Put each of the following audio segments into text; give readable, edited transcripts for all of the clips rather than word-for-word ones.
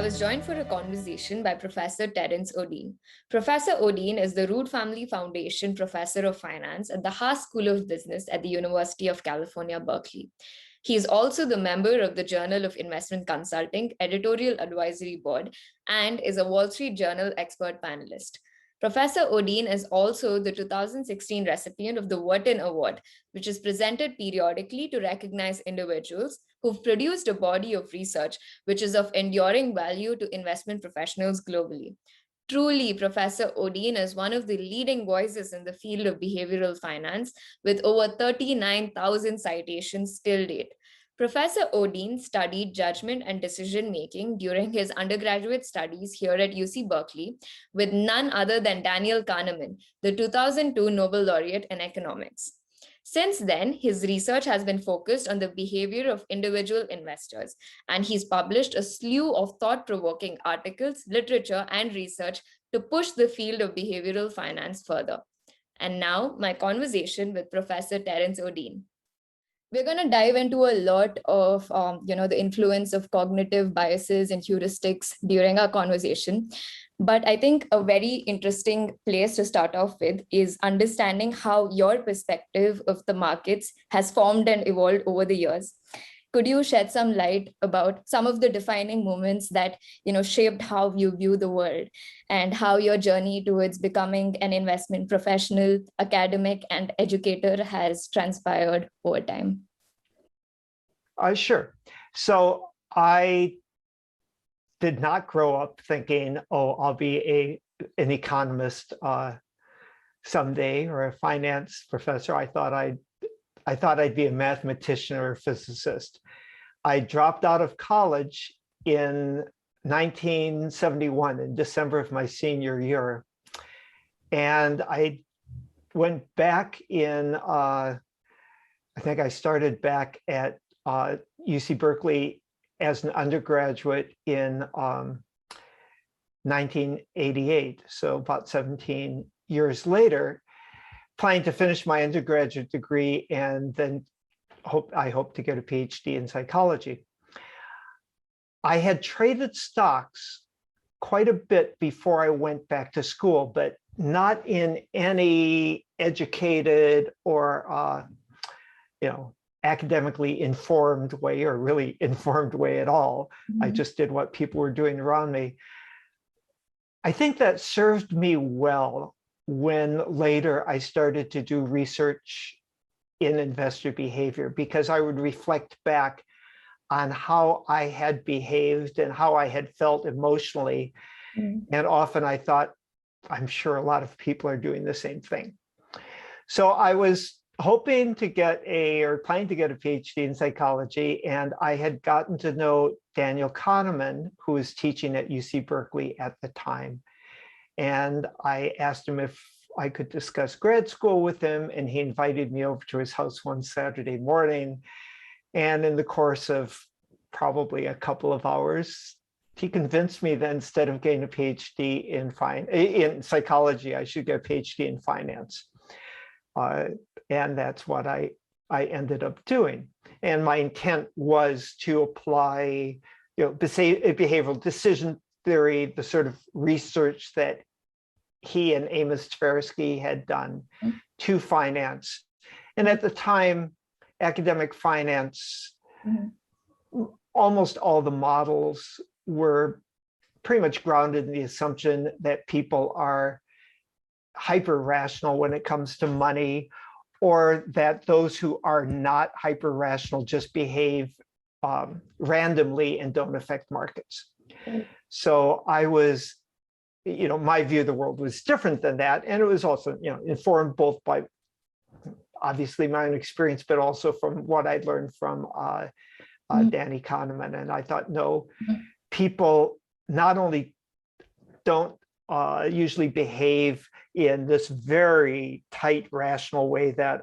was joined for a conversation by Professor Terrance Odean. Professor Odean is the Root Family Foundation Professor of Finance at the Haas School of Business at the University of California, Berkeley. He is also the member of the Journal of Investment Consulting Editorial Advisory Board and is a Wall Street Journal expert panelist. Professor Odean is also the 2016 recipient of the Wharton Award, which is presented periodically to recognize individuals who've produced a body of research which is of enduring value to investment professionals globally. Truly, Professor Odean is one of the leading voices in the field of behavioral finance, with over 39,000 citations till date. Professor Odean studied judgment and decision-making during his undergraduate studies here at UC Berkeley with none other than Daniel Kahneman, the 2002 Nobel laureate in economics. Since then, his research has been focused on the behavior of individual investors, and he's published a slew of thought-provoking articles, literature, and research to push the field of behavioral finance further. And now, my conversation with Professor Terrance Odean. We're going to dive into a lot of the influence of cognitive biases and heuristics during our conversation. But I think a very interesting place to start off with is understanding how your perspective of the markets has formed and evolved over the years. Could you shed some light about some of the defining moments that shaped how you view the world and how your journey towards becoming an investment professional, academic, and educator has transpired over time? Sure. So I did not grow up thinking, oh, I'll be an economist someday or a finance professor. I thought I'd be a mathematician or a physicist. I dropped out of college in 1971, in December of my senior year. And I went back in, I think I started back at UC Berkeley as an undergraduate in 1988, so about 17 years later, planning to finish my undergraduate degree and then I hope to get a PhD in psychology. I had traded stocks quite a bit before I went back to school, but not in any educated or academically informed way or really informed way at all. Mm-hmm. I just did what people were doing around me. I think that served me well when later I started to do research in investor behavior, because I would reflect back on how I had behaved and how I had felt emotionally. Mm-hmm. And often I thought, I'm sure a lot of people are doing the same thing. So I was hoping to get planning to get a PhD in psychology, and I had gotten to know Daniel Kahneman, who was teaching at UC Berkeley at the time. And I asked him if I could discuss grad school with him, and he invited me over to his house one Saturday morning. And in the course of probably a couple of hours, he convinced me that instead of getting a PhD in psychology, I should get a PhD in finance. And that's what I ended up doing. And my intent was to apply, behavioral decision theory, the sort of research that he and Amos Tversky had done to finance. And at the time, academic finance, almost all the models were pretty much grounded in the assumption that people are hyper-rational when it comes to money, or that those who are not hyper-rational just behave randomly and don't affect markets. So I was, my view of the world was different than that. And it was also, informed both by obviously my own experience, but also from what I'd learned from Danny Kahneman. And I thought, no, people not only don't usually behave in this very tight, rational way that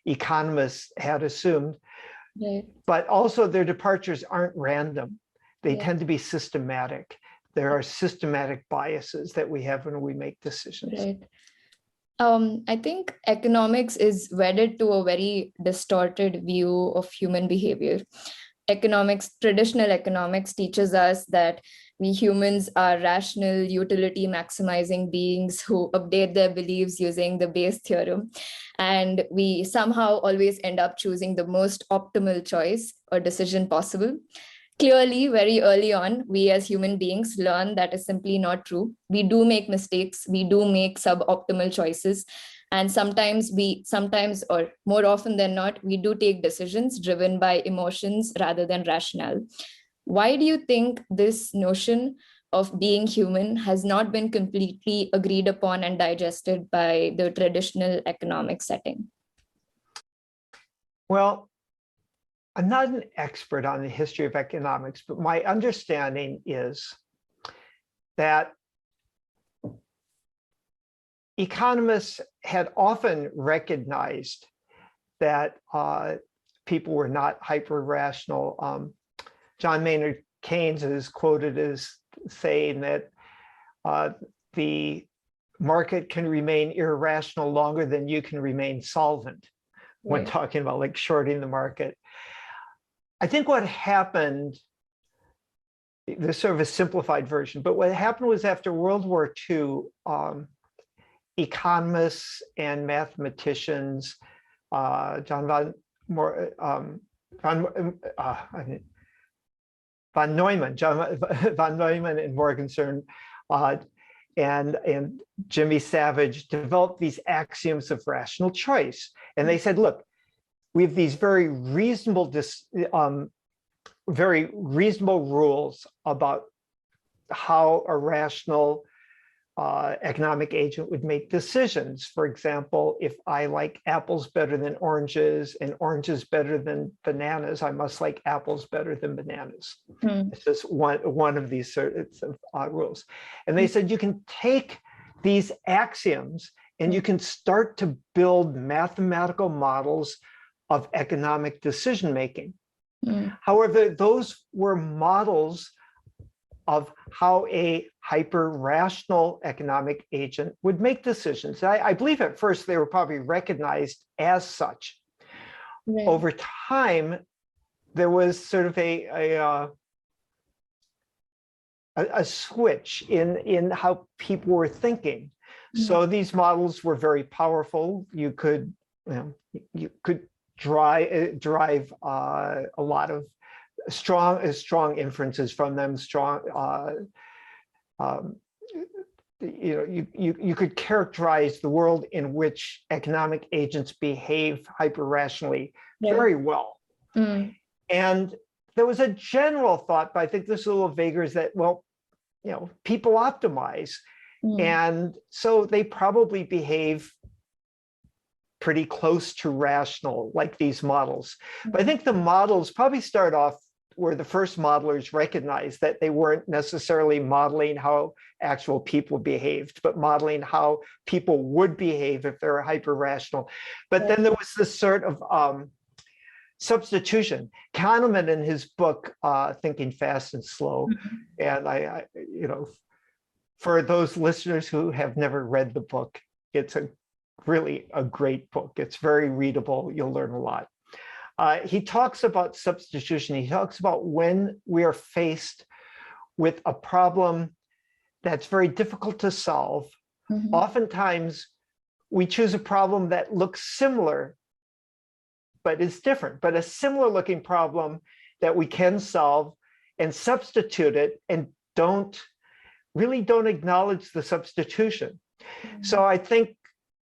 economists had assumed, but also their departures aren't random. They tend to be systematic. There are systematic biases that we have when we make decisions. Right. I think economics is wedded to a very distorted view of human behavior. traditional economics teaches us that we humans are rational, utility maximizing beings who update their beliefs using the Bayes theorem. And we somehow always end up choosing the most optimal choice or decision possible. Clearly, very early on, we as human beings learn that is simply not true. We do make mistakes, we do make suboptimal choices. And sometimes or more often than not, we do take decisions driven by emotions rather than rationale. Why do you think this notion of being human has not been completely agreed upon and digested by the traditional economic setting? Well, I'm not an expert on the history of economics, but my understanding is that economists had often recognized that people were not hyper-rational. John Maynard Keynes is quoted as saying that the market can remain irrational longer than you can remain solvent, when talking about like shorting the market. I think what happened, this is sort of a simplified version, but what happened was after World War II, economists and mathematicians, John von Neumann and Morgenstern, and Jimmy Savage developed these axioms of rational choice. And they said, look, we have these very reasonable rules about how a rational economic agent would make decisions. For example, if I like apples better than oranges and oranges better than bananas, I must like apples better than bananas. It's just one of these sorts of rules. And they said you can take these axioms and you can start to build mathematical models of economic decision making. However, those were models of how a hyper-rational economic agent would make decisions. I believe at first they were probably recognized as such. Over time, there was sort of a switch in how people were thinking. So these models were very powerful. You could derive a lot of strong inferences from them. You could characterize the world in which economic agents behave hyper-rationally very well. And there was a general thought, but I think this is a little vaguer, is that, well, people optimize. And so they probably behave pretty close to rational, like these models. But I think the models probably start off where the first modelers recognized that they weren't necessarily modeling how actual people behaved, but modeling how people would behave if they're hyper-rational. But then there was this sort of substitution. Kahneman, in his book, Thinking Fast and Slow, and I for those listeners who have never read the book, it's really a great book. It's very readable. You'll learn a lot. He talks about substitution. He talks about when we are faced with a problem that's very difficult to solve. Oftentimes, we choose a problem that looks similar, but is different, but a similar looking problem that we can solve, and substitute it, and really don't acknowledge the substitution. So I think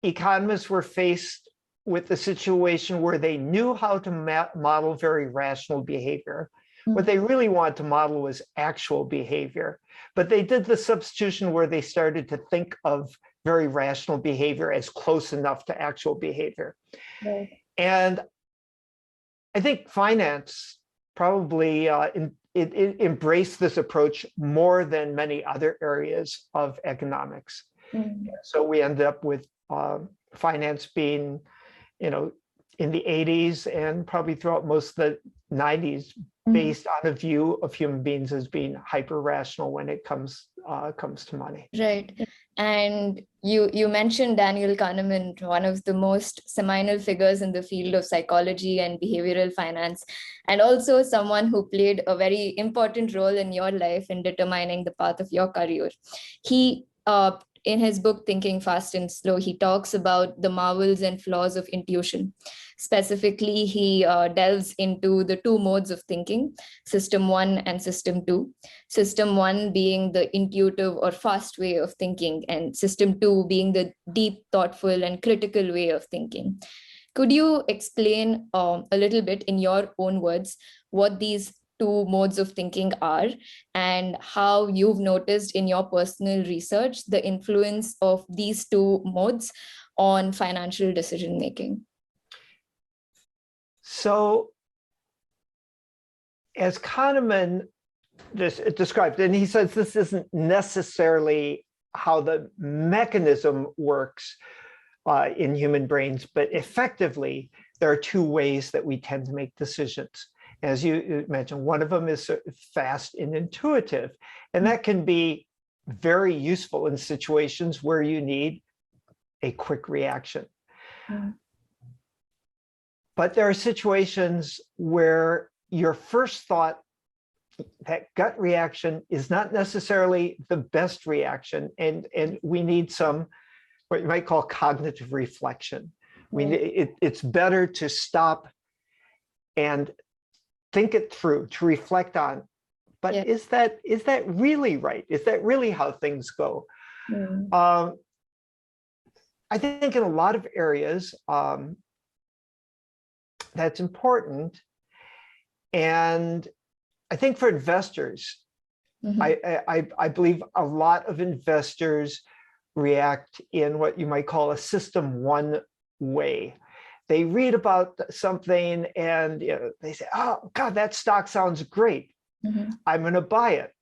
economists were faced with a situation where they knew how to model very rational behavior. What they really wanted to model was actual behavior. But they did the substitution where they started to think of very rational behavior as close enough to actual behavior. And I think finance probably it embraced this approach more than many other areas of economics. So we ended up with finance being, in the 80s and probably throughout most of the 90s based on a view of human beings as being hyper rational when it comes to money. Right. And you mentioned Daniel Kahneman, one of the most seminal figures in the field of psychology and behavioral finance, and also someone who played a very important role in your life in determining the path of your career. He, in his book, Thinking Fast and Slow, he talks about the marvels and flaws of intuition. Specifically, he delves into the two modes of thinking, system one and system two. System one being the intuitive or fast way of thinking, and system two being the deep, thoughtful, and critical way of thinking. Could you explain a little bit in your own words what these two modes of thinking are and how you've noticed in your personal research the influence of these two modes on financial decision making? So as Kahneman described, and he says this isn't necessarily how the mechanism works in human brains, but effectively, there are two ways that we tend to make decisions. As you mentioned, one of them is fast and intuitive, and that can be very useful in situations where you need a quick reaction. But there are situations where your first thought, that gut reaction, is not necessarily the best reaction, and we need some, what you might call cognitive reflection. It's better to stop and think it through, to reflect on, but is that really right? Is that really how things go? I think in a lot of areas, that's important. And I think for investors, I believe a lot of investors react in what you might call a system one way. They read about something and they say, oh, God, that stock sounds great. I'm going to buy it.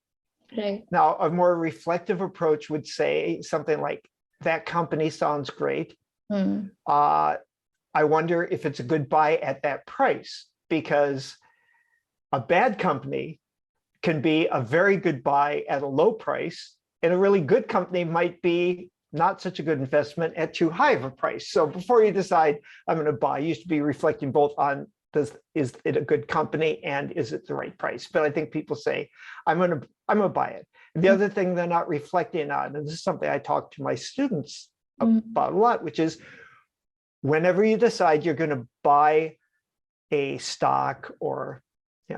Right. Now, a more reflective approach would say something like, that company sounds great. I wonder if it's a good buy at that price, because a bad company can be a very good buy at a low price, and a really good company might be not such a good investment at too high of a price. So before you decide I'm going to buy, you should be reflecting both on is it a good company and is it the right price? But I think people say, I'm going to buy it. And the other thing they're not reflecting on, and this is something I talk to my students about a lot, which is whenever you decide you're going to buy a stock, or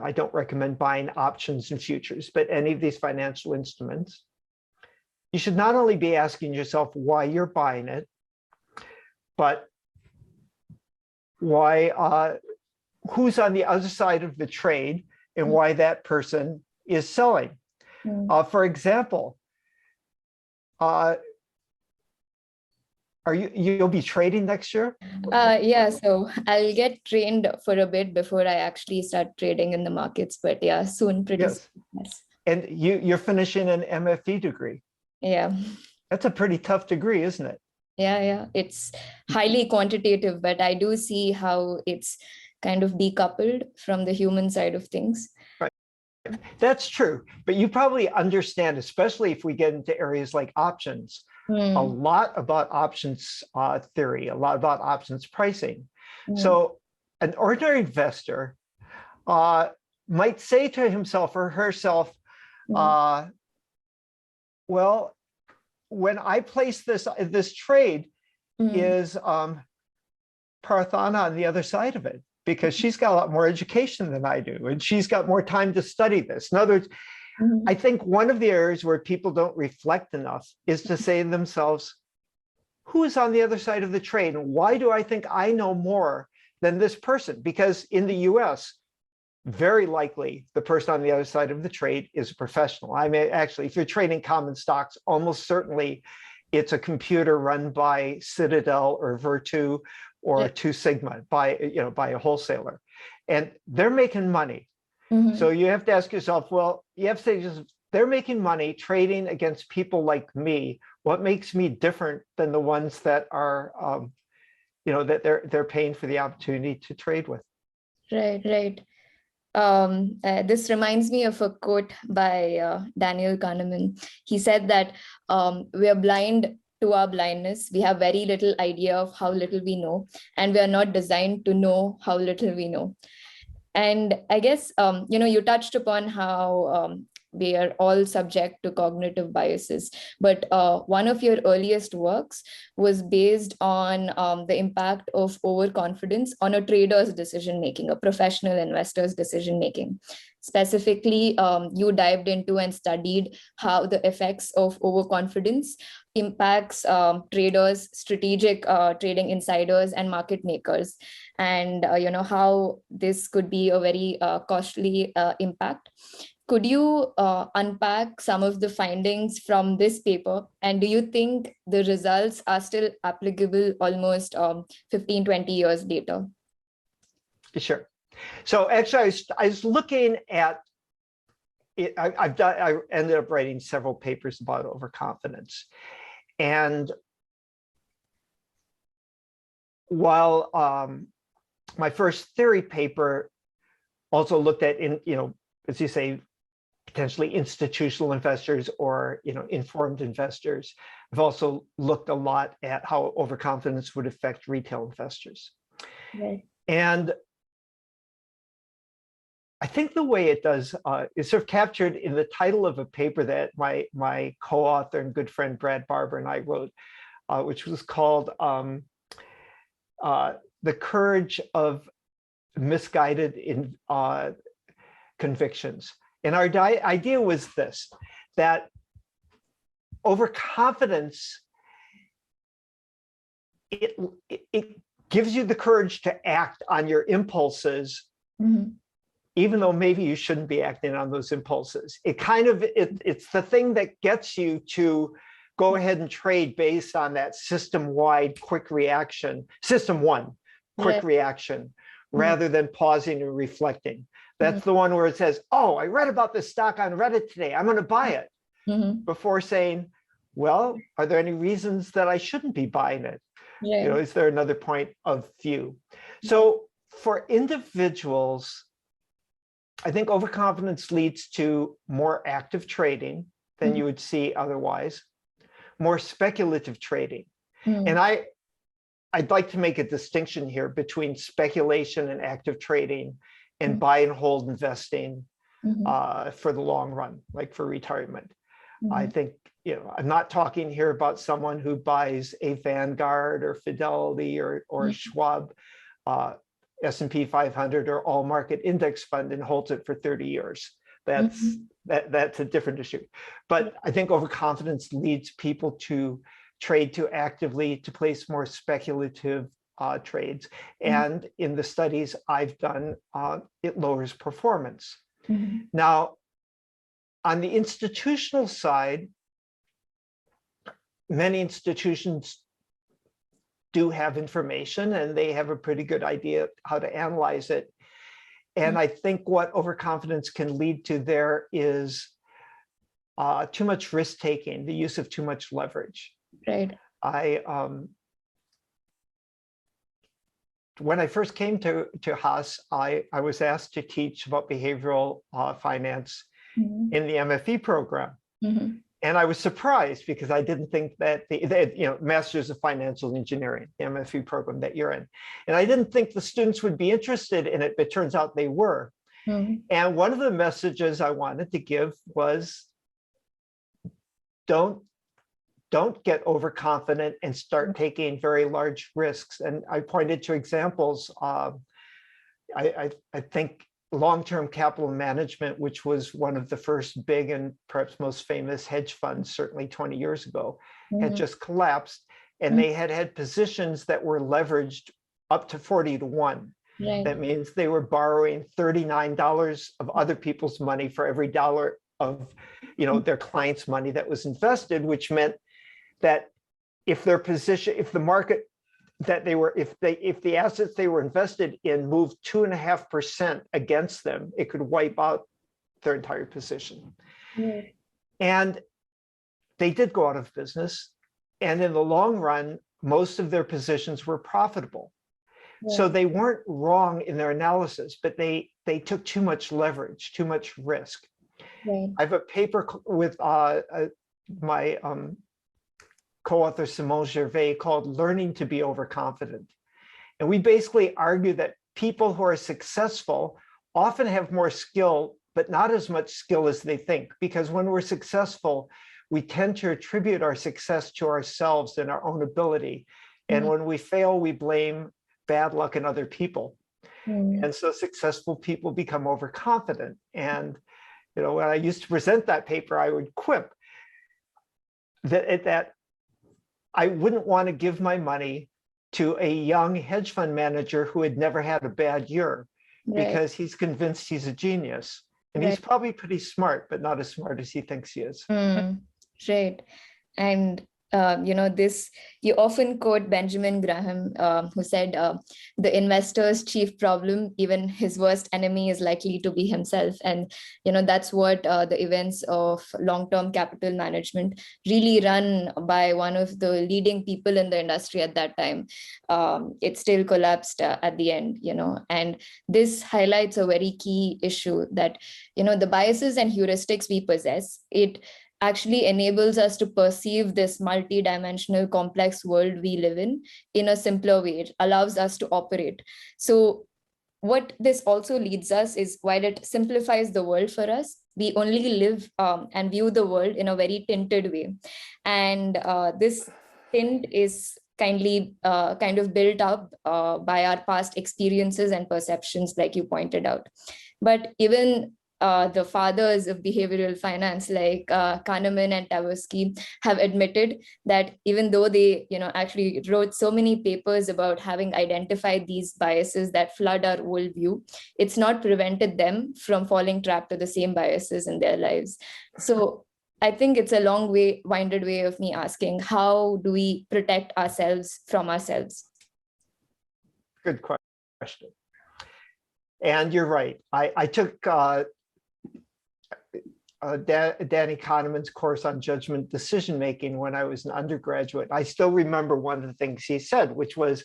I don't recommend buying options and futures, but any of these financial instruments, you should not only be asking yourself why you're buying it, but why, who's on the other side of the trade and why that person is selling. For example, you'll be trading next year? Yeah, so I'll get trained for a bit before I actually start trading in the markets, but yeah, soon, pretty soon. Yes. And you're finishing an MFE degree. Yeah. That's a pretty tough degree, isn't it? Yeah. It's highly quantitative, but I do see how it's kind of decoupled from the human side of things. Right. That's true. But you probably understand, especially if we get into areas like options, a lot about options theory, a lot about options pricing. So an ordinary investor might say to himself or herself, well, when I place this trade, is Parthana on the other side of it, because she's got a lot more education than I do, and she's got more time to study this. In other words, I think one of the areas where people don't reflect enough is to say to themselves, who is on the other side of the trade? And why do I think I know more than this person? Because in the US, very likely the person on the other side of the trade is a professional. I mean, actually, if you're trading common stocks, almost certainly it's a computer run by Citadel or Virtu or Two Sigma by a wholesaler, and they're making money. So you have to ask yourself, well, you have to say, just they're making money trading against people like me. What makes me different than the ones that are that they're paying for the opportunity to trade with. Right, right. This reminds me of a quote by Daniel Kahneman. He said that we are blind to our blindness. We have very little idea of how little we know, and we are not designed to know how little we know. And I guess, you touched upon how we are all subject to cognitive biases. But one of your earliest works was based on the impact of overconfidence on a trader's decision making, a professional investor's decision making. Specifically, you dived into and studied how the effects of overconfidence impacts traders, strategic trading insiders, and market makers, and how this could be a very costly impact. Could you unpack some of the findings from this paper? And do you think the results are still applicable almost 15, 20 years later? Sure. So actually, I was looking at it. I ended up writing several papers about overconfidence. And while my first theory paper also looked at, as you say, potentially institutional investors or informed investors, I've also looked a lot at how overconfidence would affect retail investors. Right. And I think the way it does is sort of captured in the title of a paper that my co-author and good friend Brad Barber and I wrote, which was called "The Courage of Misguided Convictions." And our idea was this, that overconfidence, it gives you the courage to act on your impulses, Mm-hmm. even though maybe you shouldn't be acting on those impulses. It's the thing that gets you to go ahead and trade based on that system-wide quick reaction, system one, quick reaction, rather than pausing and reflecting. That's the one where it says, oh, I read about this stock on Reddit today, I'm going to buy it, before saying, well, are there any reasons that I shouldn't be buying it? Yeah. Is there another point of view? So for individuals, I think overconfidence leads to more active trading than you would see otherwise, more speculative trading. And I'd like to make a distinction here between speculation and active trading and buy and hold investing for the long run, like for retirement. I think, I'm not talking here about someone who buys a Vanguard or Fidelity or Schwab S&P 500 or all market index fund and holds it for 30 years. That's a different issue. But I think overconfidence leads people to trade too actively, to place more speculative trades. And in the studies I've done, it lowers performance. Now, on the institutional side, many institutions do have information and they have a pretty good idea how to analyze it. And I think what overconfidence can lead to there is too much risk taking, the use of too much leverage. Right. When I first came to Haas, I was asked to teach about behavioral finance in the MFE program. And I was surprised because I didn't think that the Masters of Financial Engineering, the MFE program that you're in. And I didn't think the students would be interested in it, but it turns out they were. And one of the messages I wanted to give was, don't get overconfident and start taking very large risks. And I pointed to examples. I think long-term capital management, which was one of the first big and perhaps most famous hedge funds, certainly 20 years ago, had just collapsed. And they had positions that were leveraged up to 40 to 1. Right. That means they were borrowing $39 of other people's money for every dollar of their clients' money that was invested, which meant that if their position, if the market that they were, if the assets they were invested in moved 2.5% against them, it could wipe out their entire position. And they did go out of business. And in the long run, most of their positions were profitable. Yeah. So they weren't wrong in their analysis, but they took too much leverage, too much risk. Right. I have a paper with my co-author Simone Gervais called Learning to be Overconfident. And we basically argue that people who are successful often have more skill, but not as much skill as they think, because when we're successful, we tend to attribute our success to ourselves and our own ability. And when we fail, we blame bad luck in other people. And so successful people become overconfident. And when I used to present that paper, I would quip that I wouldn't want to give my money to a young hedge fund manager who had never had a bad year, because he's convinced he's a genius. And he's probably pretty smart, but not as smart as he thinks he is. Right. And this, you often quote Benjamin Graham, who said, the investor's chief problem, even his worst enemy, is likely to be himself. And, that's what the events of long-term capital management really run by one of the leading people in the industry at that time. It still collapsed at the end, and this highlights a very key issue that, the biases and heuristics we possess, it actually enables us to perceive this multi-dimensional complex world we live in a simpler way. It allows us to operate. So what this also leads us is, while it simplifies the world for us, we only live and view the world in a very tinted way. And this tint is kind of built up by our past experiences and perceptions, like you pointed out. But even the fathers of behavioral finance, like Kahneman and Tversky, have admitted that even though they, actually wrote so many papers about having identified these biases that flood our worldview, it's not prevented them from falling trapped to the same biases in their lives. So I think it's a winded way of me asking, how do we protect ourselves from ourselves? Good question. And you're right. I took Danny Kahneman's course on judgment decision making when I was an undergraduate. I still remember one of the things he said, which was,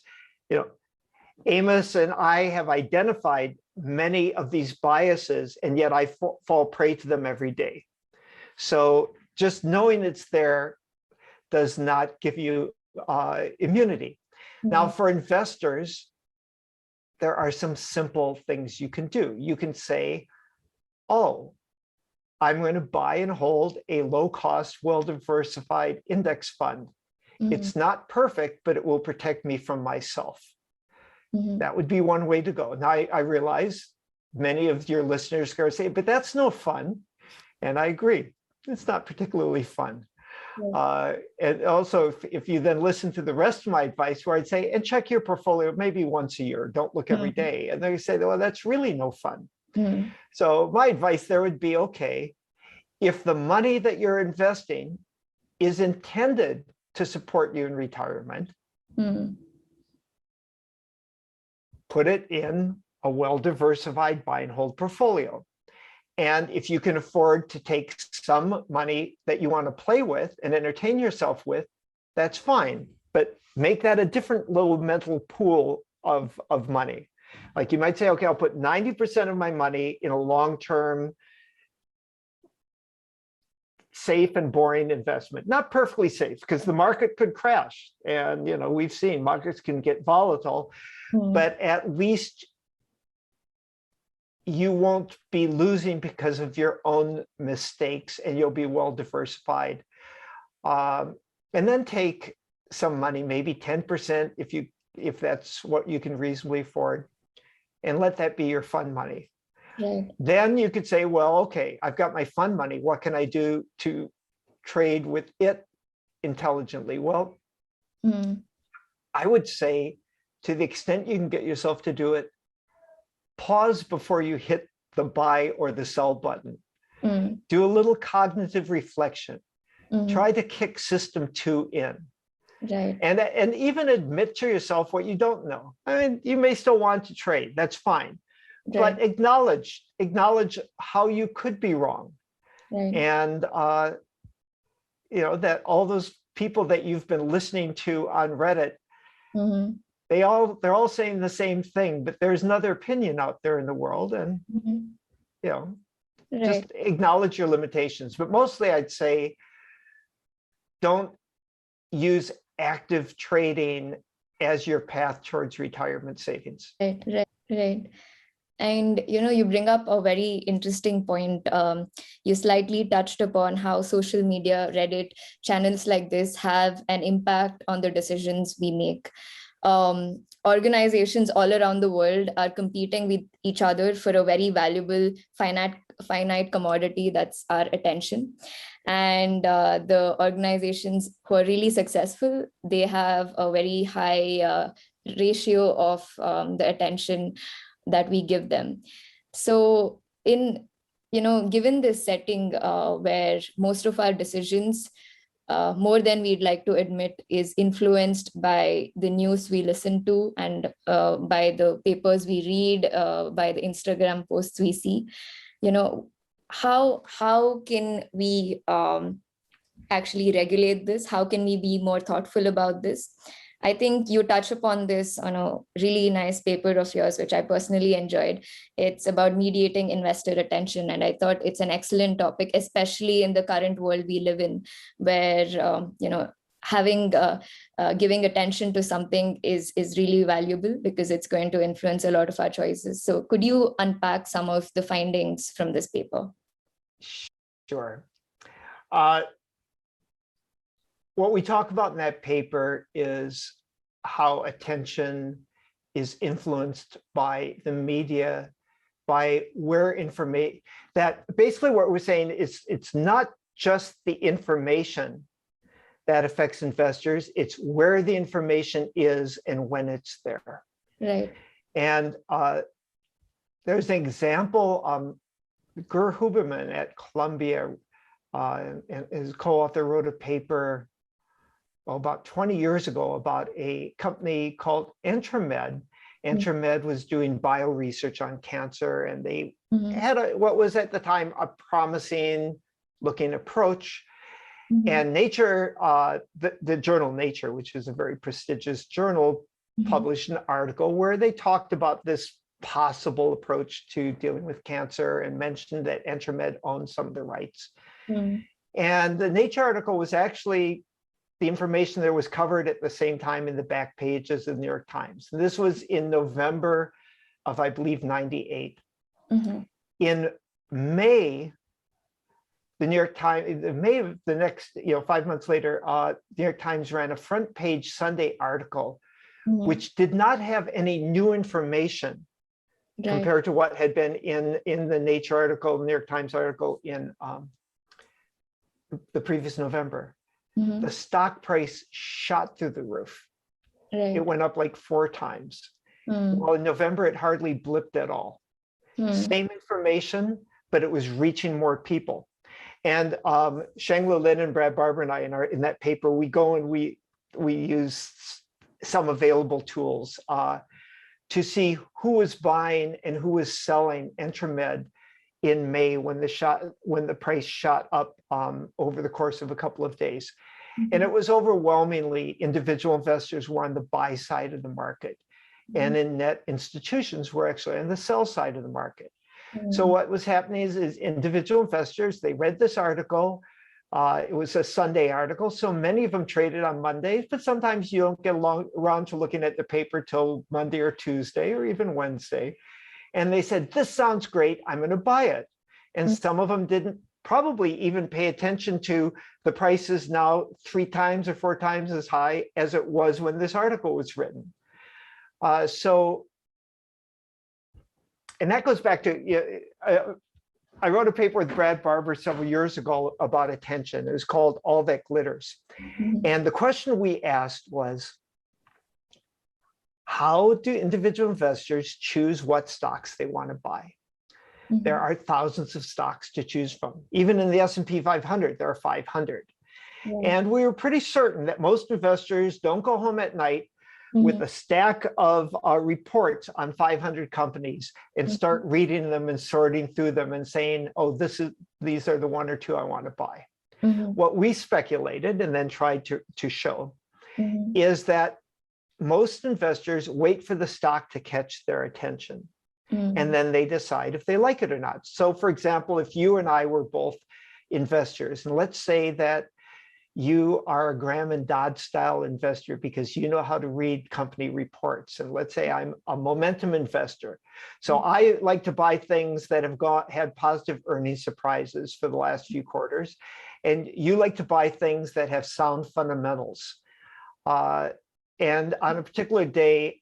Amos and I have identified many of these biases, and yet I fall prey to them every day. So just knowing it's there does not give you immunity. Now, for investors, there are some simple things you can do. You can say, oh, I'm going to buy and hold a low-cost, well-diversified index fund. It's not perfect, but it will protect me from myself. That would be one way to go. Now, I realize many of your listeners are going to say, but that's no fun. And I agree. It's not particularly fun. And also, if you then listen to the rest of my advice, where I'd say, and check your portfolio maybe once a year, don't look every day. And they say, well, that's really no fun. So my advice there would be, okay, if the money that you're investing is intended to support you in retirement, put it in a well-diversified buy and hold portfolio. And if you can afford to take some money that you want to play with and entertain yourself with, that's fine. But make that a different little mental pool of money. Like you might say, okay, I'll put 90% of my money in a long-term, safe and boring investment. Not perfectly safe, because the market could crash. And, we've seen markets can get volatile, but at least you won't be losing because of your own mistakes, and you'll be well diversified. And then take some money, maybe 10%, if that's what you can reasonably afford, and let that be your fund money. Then you could say, well, okay, I've got my fund money. What can I do to trade with it intelligently? Well, I would say, to the extent you can get yourself to do it, pause before you hit the buy or the sell button. Do a little cognitive reflection. Try to kick system 2 in. And even admit to yourself what you don't know. I mean, you may still want to trade. That's fine. But acknowledge how you could be wrong. And that all those people that you've been listening to on Reddit, Mm-hmm. they're all saying the same thing, but there's another opinion out there in the world, and Mm-hmm. you know, Right. just acknowledge your limitations. But mostly I'd say don't use active trading as your path towards retirement savings. Right. Right. Right. And you bring up a very interesting point. You slightly touched upon how social media, Reddit, channels like this have an impact on the decisions we make. Organizations all around the world are competing with each other for a very valuable finite commodity, that's our attention. And the organizations who are really successful, they have a very high ratio of the attention that we give them. So in given this setting where most of our decisions, more than we'd like to admit, is influenced by the news we listen to, and by the papers we read, by the Instagram posts we see, how can we actually regulate this? How can we be more thoughtful about this? I think you touch upon this on a really nice paper of yours, which I personally enjoyed. It's about mediating investor attention. And I thought it's an excellent topic, especially in the current world we live in, where, having giving attention to something is really valuable, because it's going to influence a lot of our choices. So could you unpack some of the findings from this paper? Sure. What we talk about in that paper is how attention is influenced by the media, by where information, that basically what we're saying is it's not just the information that affects investors, it's where the information is and when it's there. Right. And there's an example, Gur Huberman at Columbia and his co-author wrote a paper about 20 years ago about a company called Entramed. Entramed was doing bio research on cancer, and they had what was at the time a promising looking approach. And Nature, the journal Nature, which is a very prestigious journal, published an article where they talked about this possible approach to dealing with cancer and mentioned that Entramed owns some of the rights. And the Nature article was actually, the information there was covered at the same time in the back pages of the New York Times. And this was in November of, I believe, 98. In May, the New York Times, in May of the next, 5 months later, the New York Times ran a front page Sunday article, which did not have any new information compared to what had been in the Nature article, the New York Times article in the previous November. The stock price shot through the roof. It went up like 4 times. Well, in November, it hardly blipped at all. Same information, but it was reaching more people. And Shangla Lin and Brad Barber and I, in that paper, we go and we use some available tools to see who was buying and who was selling Entramed in May when the price shot up over the course of a couple of days. And it was overwhelmingly individual investors were on the buy side of the market, and in net institutions were actually on the sell side of the market. So what was happening is individual investors, they read this article. It was a Sunday article, so many of them traded on Mondays, but sometimes you don't get around to looking at the paper till Monday or Tuesday or even Wednesday. And they said, this sounds great, I'm going to buy it. And some of them didn't probably even pay attention to the price is now 3 times or 4 times as high as it was when this article was written. And that goes back to, I wrote a paper with Brad Barber several years ago about attention. It was called All That Glitters. And the question we asked was, how do individual investors choose what stocks they want to buy? There are thousands of stocks to choose from. Even in the S&P 500, there are 500. And we were pretty certain that most investors don't go home at night with a stack of reports on 500 companies and start reading them and sorting through them and saying, oh, these are the 1 or 2 I want to buy. What we speculated and then tried to show Mhm. is that most investors wait for the stock to catch their attention, and Mhm. then they decide if they like it or not. So for example, if you and I were both investors, and let's say that you are a Graham and Dodd style investor because you know how to read company reports. And let's say I'm a momentum investor. So I like to buy things that have had positive earnings surprises for the last few quarters. And you like to buy things that have sound fundamentals. And on a particular day,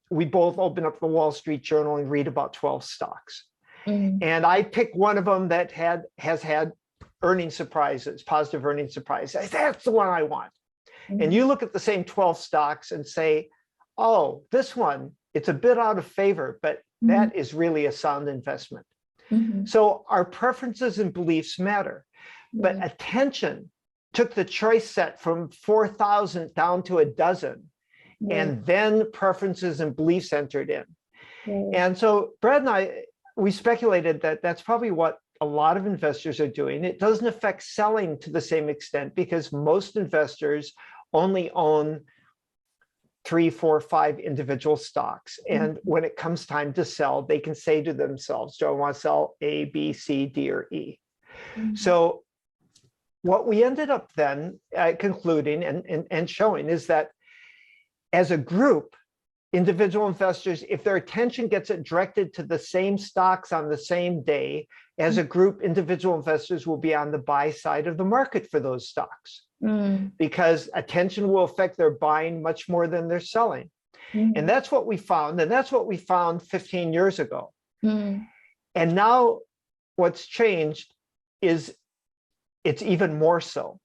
we both open up the Wall Street Journal and read about 12 stocks. Mhm. And I pick one of them that has had earning surprises, positive earning surprises. That's the one I want. And you look at the same 12 stocks and say, oh, this one, it's a bit out of favor, but that is really a sound investment. Mhm. So our preferences and beliefs matter, but Right. attention took the choice set from 4,000 down to a dozen, Right. and then preferences and beliefs entered in. Right. And so Brad and I, we speculated that that's probably what a lot of investors are doing. It doesn't affect selling to the same extent because most investors only own 3, 4, 5 individual stocks. And when it comes time to sell, they can say to themselves, do I want to sell A, B, C, D, or E? Mhm. So what we ended up then concluding and showing is that as a group, individual investors, if their attention gets directed to the same stocks on the same day, as a group, individual investors will be on the buy side of the market for those stocks Mhm. because attention will affect their buying much more than their selling. Mhm. And that's what we found. And that's what we found 15 years ago. Mhm. And now what's changed is it's even more so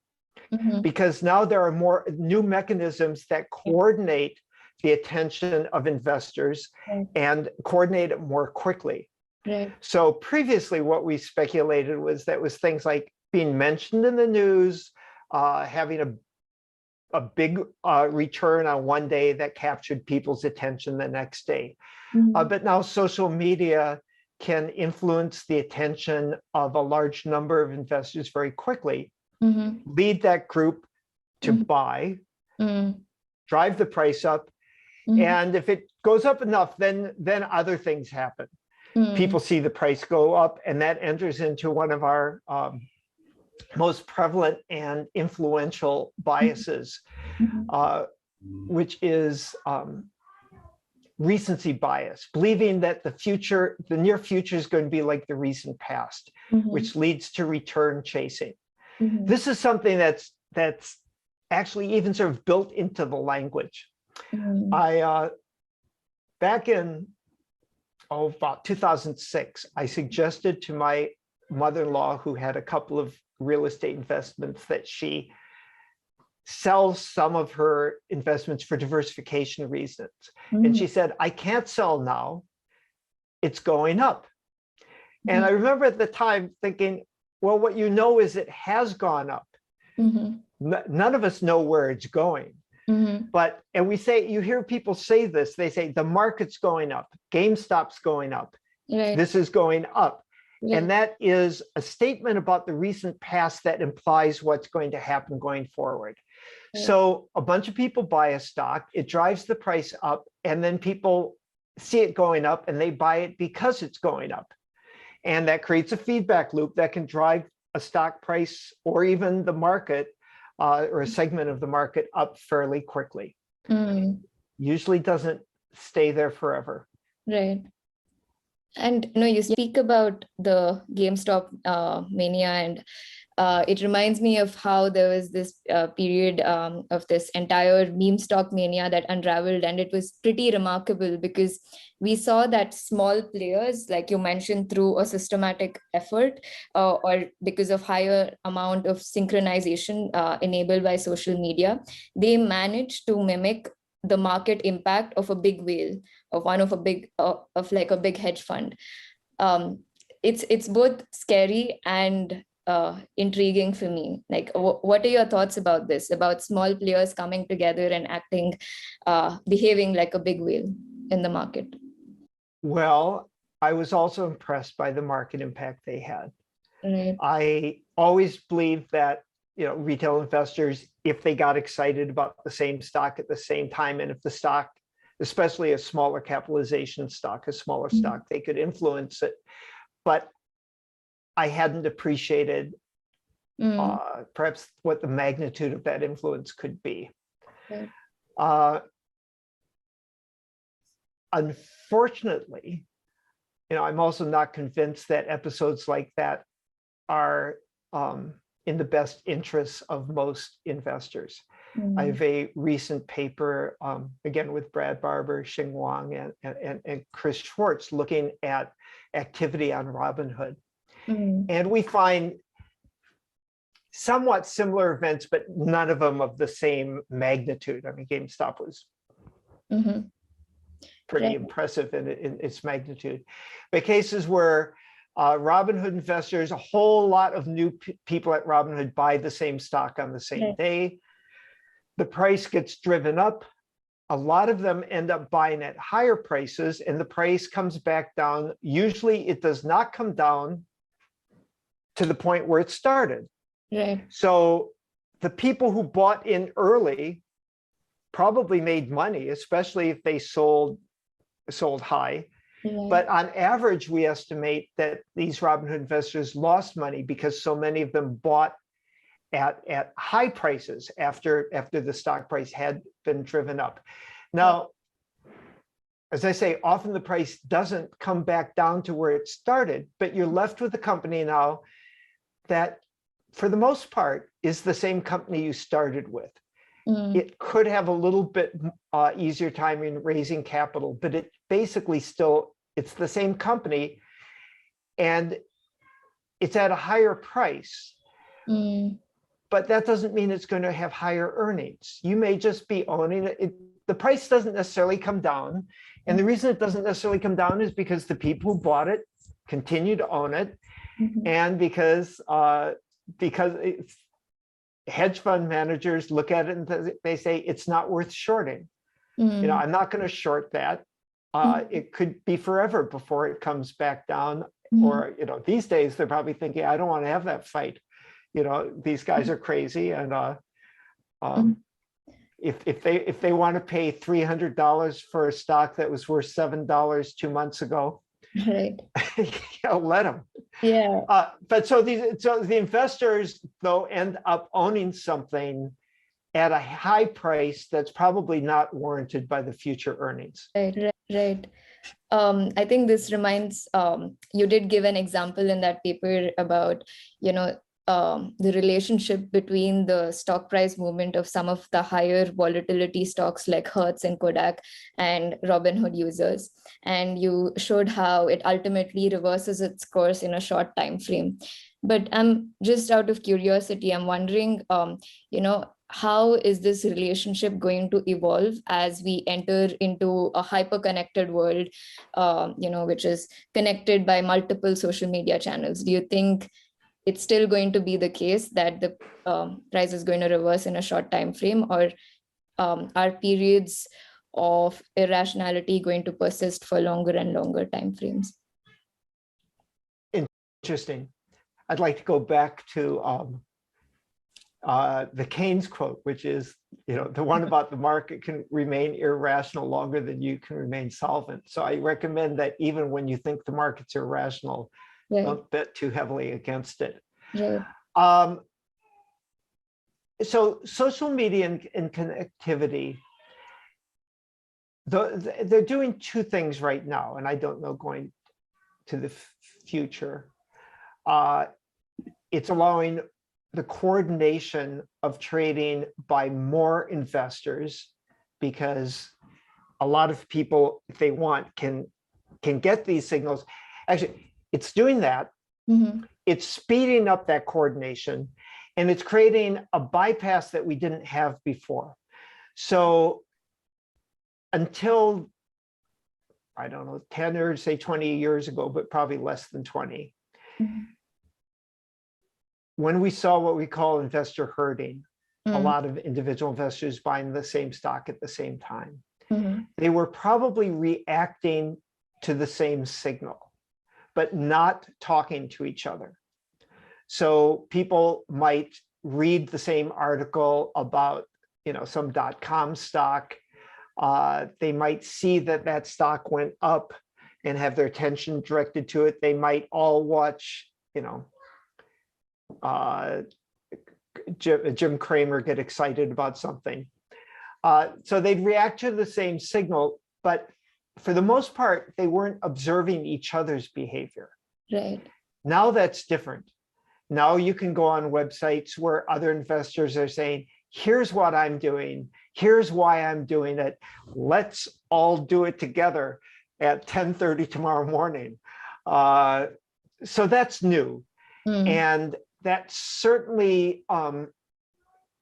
Mhm. because now there are more new mechanisms that coordinate the attention of investors Right. and coordinate it more quickly. Right. So previously, what we speculated was that was things like being mentioned in the news, having a big return on one day that captured people's attention the next day. Mhm. But now social media can influence the attention of a large number of investors very quickly, Mhm. lead that group to Mhm. buy, Mhm. drive the price up. Mhm. And if it goes up enough, then other things happen. Mhm. People see the price go up, and that enters into one of our most prevalent and influential biases, Mhm. which is recency bias, believing that the near future is going to be like the recent past, Mhm. which leads to return chasing. Mhm. This is something that's actually even sort of built into the language. Mhm. I back in about 2006, I suggested to my mother-in-law, who had a couple of real estate investments, that she sells some of her investments for diversification reasons. And she said, I can't sell now, it's going up. And I remember at the time thinking, well, what you know is it has gone up. Mhm. None of us know where it's going. Mhm. But, and we say, you hear people say this, they say the market's going up, GameStop's going up, Right. this is going up. Right. And that is a statement about the recent past that implies what's going to happen going forward. Right. So a bunch of people buy a stock, it drives the price up, and then people see it going up and they buy it because it's going up. And that creates a feedback loop that can drive a stock price or even the market or a segment of the market up fairly quickly. Mhm. Usually doesn't stay there forever. Right. And you speak about the GameStop mania, and it reminds me of how there was this period of this entire meme stock mania that unraveled, and it was pretty remarkable because we saw that small players, like you mentioned, through a systematic effort or because of higher amount of synchronization enabled by social media, they managed to mimic the market impact of a big whale, of one of a big of like a big hedge fund. It's both scary and intriguing for me. Like, what are your thoughts about this, about small players coming together and acting behaving like a big whale in the market? Well, I was also impressed by the market impact they had. Right. I always believed that, retail investors, if they got excited about the same stock at the same time, and if the stock, especially a smaller capitalization stock, a smaller stock, they could influence it. But I hadn't appreciated perhaps what the magnitude of that influence could be. Right. Unfortunately, I'm also not convinced that episodes like that are in the best interests of most investors. I have a recent paper, again, with Brad Barber, Xing Wang, and Chris Schwartz, looking at activity on Robinhood. And we find somewhat similar events, but none of them of the same magnitude. I mean, GameStop was pretty impressive in its magnitude. But cases where Robinhood investors, a whole lot of new people at Robinhood buy the same stock on the same day. The price gets driven up. A lot of them end up buying at higher prices, and the price comes back down. Usually it does not come down to the point where it started. Right. So the people who bought in early probably made money, especially if they sold high. But on average, we estimate that these Robinhood investors lost money because so many of them bought at high prices after the stock price had been driven up. Now, as I say, often the price doesn't come back down to where it started, but you're left with a company now that, for the most part, is the same company you started with. It could have a little bit easier time in raising capital, but it basically it's the same company, and it's at a higher price. But that doesn't mean it's going to have higher earnings. You may just be owning it. The price doesn't necessarily come down. And the reason it doesn't necessarily come down is because the people who bought it continue to own it. And because hedge fund managers look at it and they say it's not worth shorting. I'm not going to short that. It could be forever before it comes back down. Or, these days they're probably thinking, I don't want to have that fight. These guys are crazy. And if they want to pay $300 for a stock that was worth $7 2 months ago, right, let them. Yeah. But so the investors, though, end up owning something at a high price that's probably not warranted by the future earnings. Right. I think this reminds, you did give an example in that paper about, the relationship between the stock price movement of some of the higher volatility stocks like Hertz and Kodak and Robinhood users. And you showed how it ultimately reverses its course in a short time frame. But I'm just out of curiosity, I'm wondering, how is this relationship going to evolve as we enter into a hyper-connected world, which is connected by multiple social media channels? Do you think it's still going to be the case that the price is going to reverse in a short time frame, or are periods of irrationality going to persist for longer and longer time frames? Interesting. I'd like to go back to the Keynes quote, which is, the one about the market can remain irrational longer than you can remain solvent. So I recommend that even when you think the market's irrational, don't bet too heavily against it. So social media and connectivity, they're doing two things right now, and I don't know going to the future. It's allowing the coordination of trading by more investors, because a lot of people, if they want, can get these signals. Actually, it's doing that. It's speeding up that coordination, and it's creating a bypass that we didn't have before. So until, I don't know, 10 or say 20 years ago, but probably less than 20, when we saw what we call investor herding, a lot of individual investors buying the same stock at the same time, they were probably reacting to the same signal, but not talking to each other. So people might read the same article about, some .com stock. They might see that stock went up and have their attention directed to it. They might all watch, Jim Cramer get excited about something. So they'd react to the same signal, but for the most part, they weren't observing each other's behavior. Right. Now that's different. Now you can go on websites where other investors are saying, here's what I'm doing. Here's why I'm doing it. Let's all do it together at 10:30 tomorrow morning. So that's new. And that certainly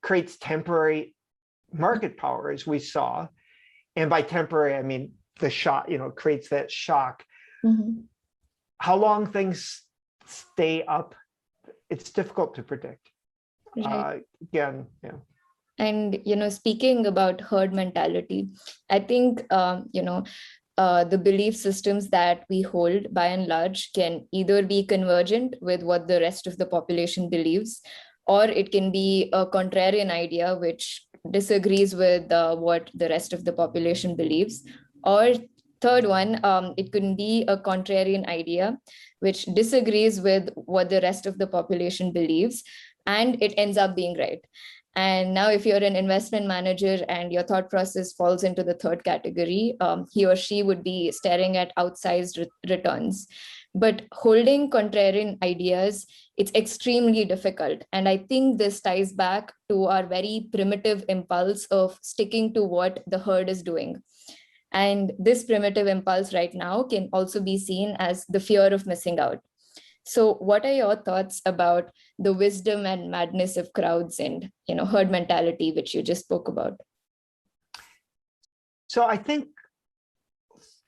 creates temporary market power, as we saw. And by temporary, I mean the shock, creates that shock. How long things stay up, it's difficult to predict. Right. Again, yeah. And, speaking about herd mentality, I think, the belief systems that we hold by and large can either be convergent with what the rest of the population believes, or it can be a contrarian idea which disagrees with what the rest of the population believes. Or third one, it can be a contrarian idea which disagrees with what the rest of the population believes, and it ends up being right. And now if you're an investment manager and your thought process falls into the third category, he or she would be staring at outsized returns. But holding contrarian ideas, it's extremely difficult. And I think this ties back to our very primitive impulse of sticking to what the herd is doing. And this primitive impulse right now can also be seen as the fear of missing out. So what are your thoughts about the wisdom and madness of crowds and, herd mentality, which you just spoke about? So I think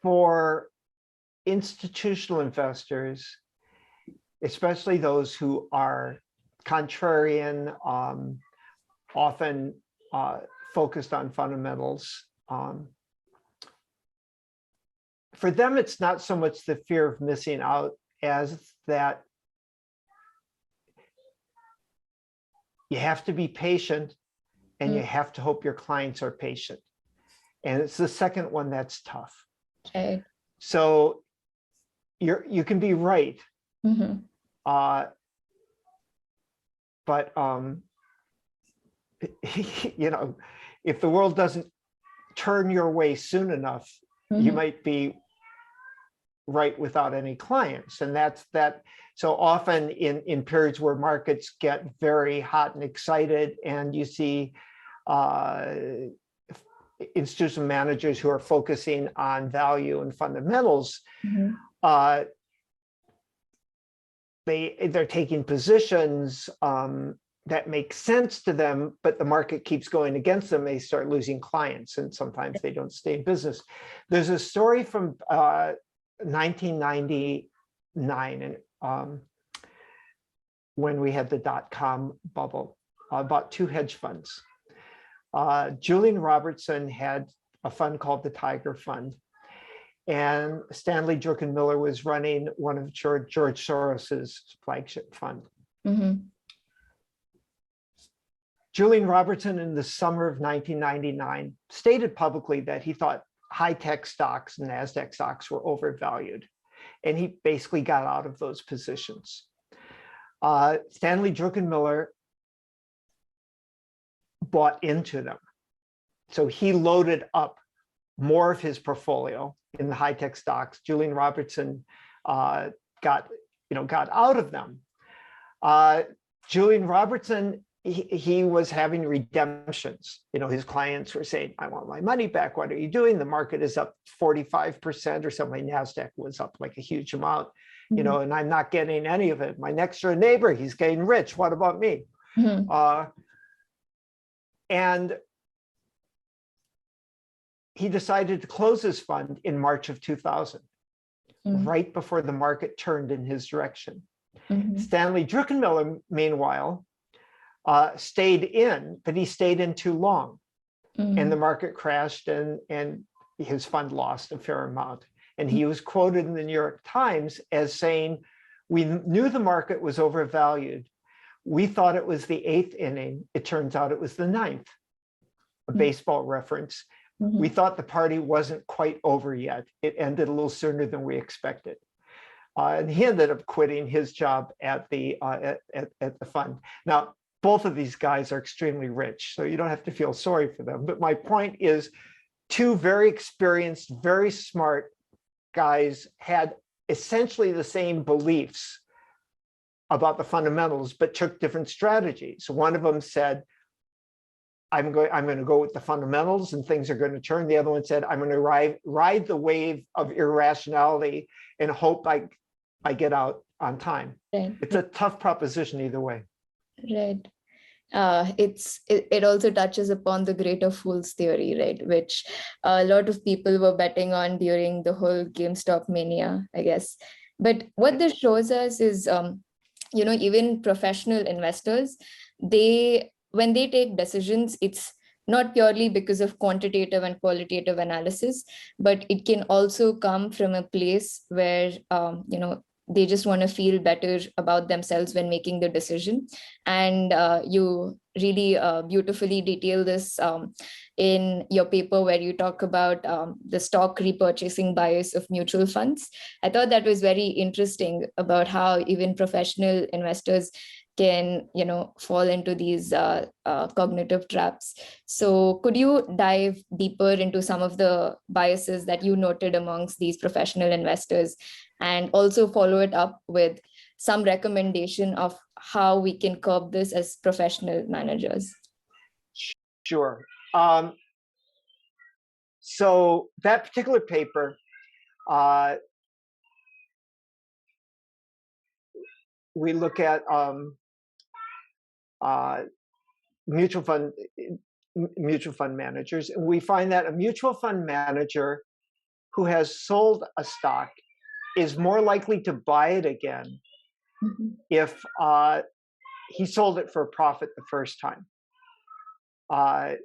for institutional investors, especially those who are contrarian, often focused on fundamentals, for them, it's not so much the fear of missing out as that you have to be patient and you have to hope your clients are patient. And it's the second one that's tough. Okay. So you can be right. But if the world doesn't turn your way soon enough, you might be right without any clients. And that's that. So often in periods where markets get very hot and excited, and you see institutional managers who are focusing on value and fundamentals, they're taking positions that make sense to them, but the market keeps going against them. They start losing clients, and sometimes they don't stay in business. There's a story from 1999, and when we had the .com bubble, about two hedge funds. Julian Robertson had a fund called the Tiger Fund, and Stanley Druckenmiller was running one of George Soros's flagship fund. Julian Robertson, in the summer of 1999, stated publicly that he thought high-tech stocks and NASDAQ stocks were overvalued, and he basically got out of those positions. Stanley Druckenmiller bought into them. So he loaded up more of his portfolio in the high-tech stocks. Julian Robertson got out of them. Julian Robertson, he was having redemptions. His clients were saying, I want my money back. What are you doing? The market is up 45% or something. NASDAQ was up like a huge amount, and I'm not getting any of it. My next door neighbor, he's getting rich. What about me? And he decided to close his fund in March of 2000, right before the market turned in his direction. Stanley Druckenmiller, meanwhile, stayed in, but he stayed in too long, and the market crashed, and his fund lost a fair amount. And he was quoted in the New York Times as saying, "We knew the market was overvalued, We thought it was the 8th inning. It turns out it was the 9th, a baseball reference. We thought the party wasn't quite over yet. It ended a little sooner than we expected. And he ended up quitting his job at the fund. Now, both of these guys are extremely rich, so you don't have to feel sorry for them. But my point is, two very experienced, very smart guys had essentially the same beliefs about the fundamentals, but took different strategies. One of them said, I'm going to go with the fundamentals and things are going to turn. The other one said, I'm going to ride the wave of irrationality and hope I get out on time. Right. It's a tough proposition either way. Right. It also touches upon the greater fools theory, right, which a lot of people were betting on during the whole GameStop mania, I guess. But what this shows us is, even professional investors, when they take decisions, it's not purely because of quantitative and qualitative analysis, but it can also come from a place where, they just want to feel better about themselves when making the decision. And you really beautifully detail this in your paper where you talk about the stock repurchasing bias of mutual funds. I thought that was very interesting about how even professional investors can fall into these cognitive traps. So could you dive deeper into some of the biases that you noted amongst these professional investors, and also follow it up with some recommendation of how we can curb this as professional managers? Sure. So that particular paper, we look at mutual fund managers, and we find that a mutual fund manager who has sold a stock is more likely to buy it again if he sold it for a profit the first time. And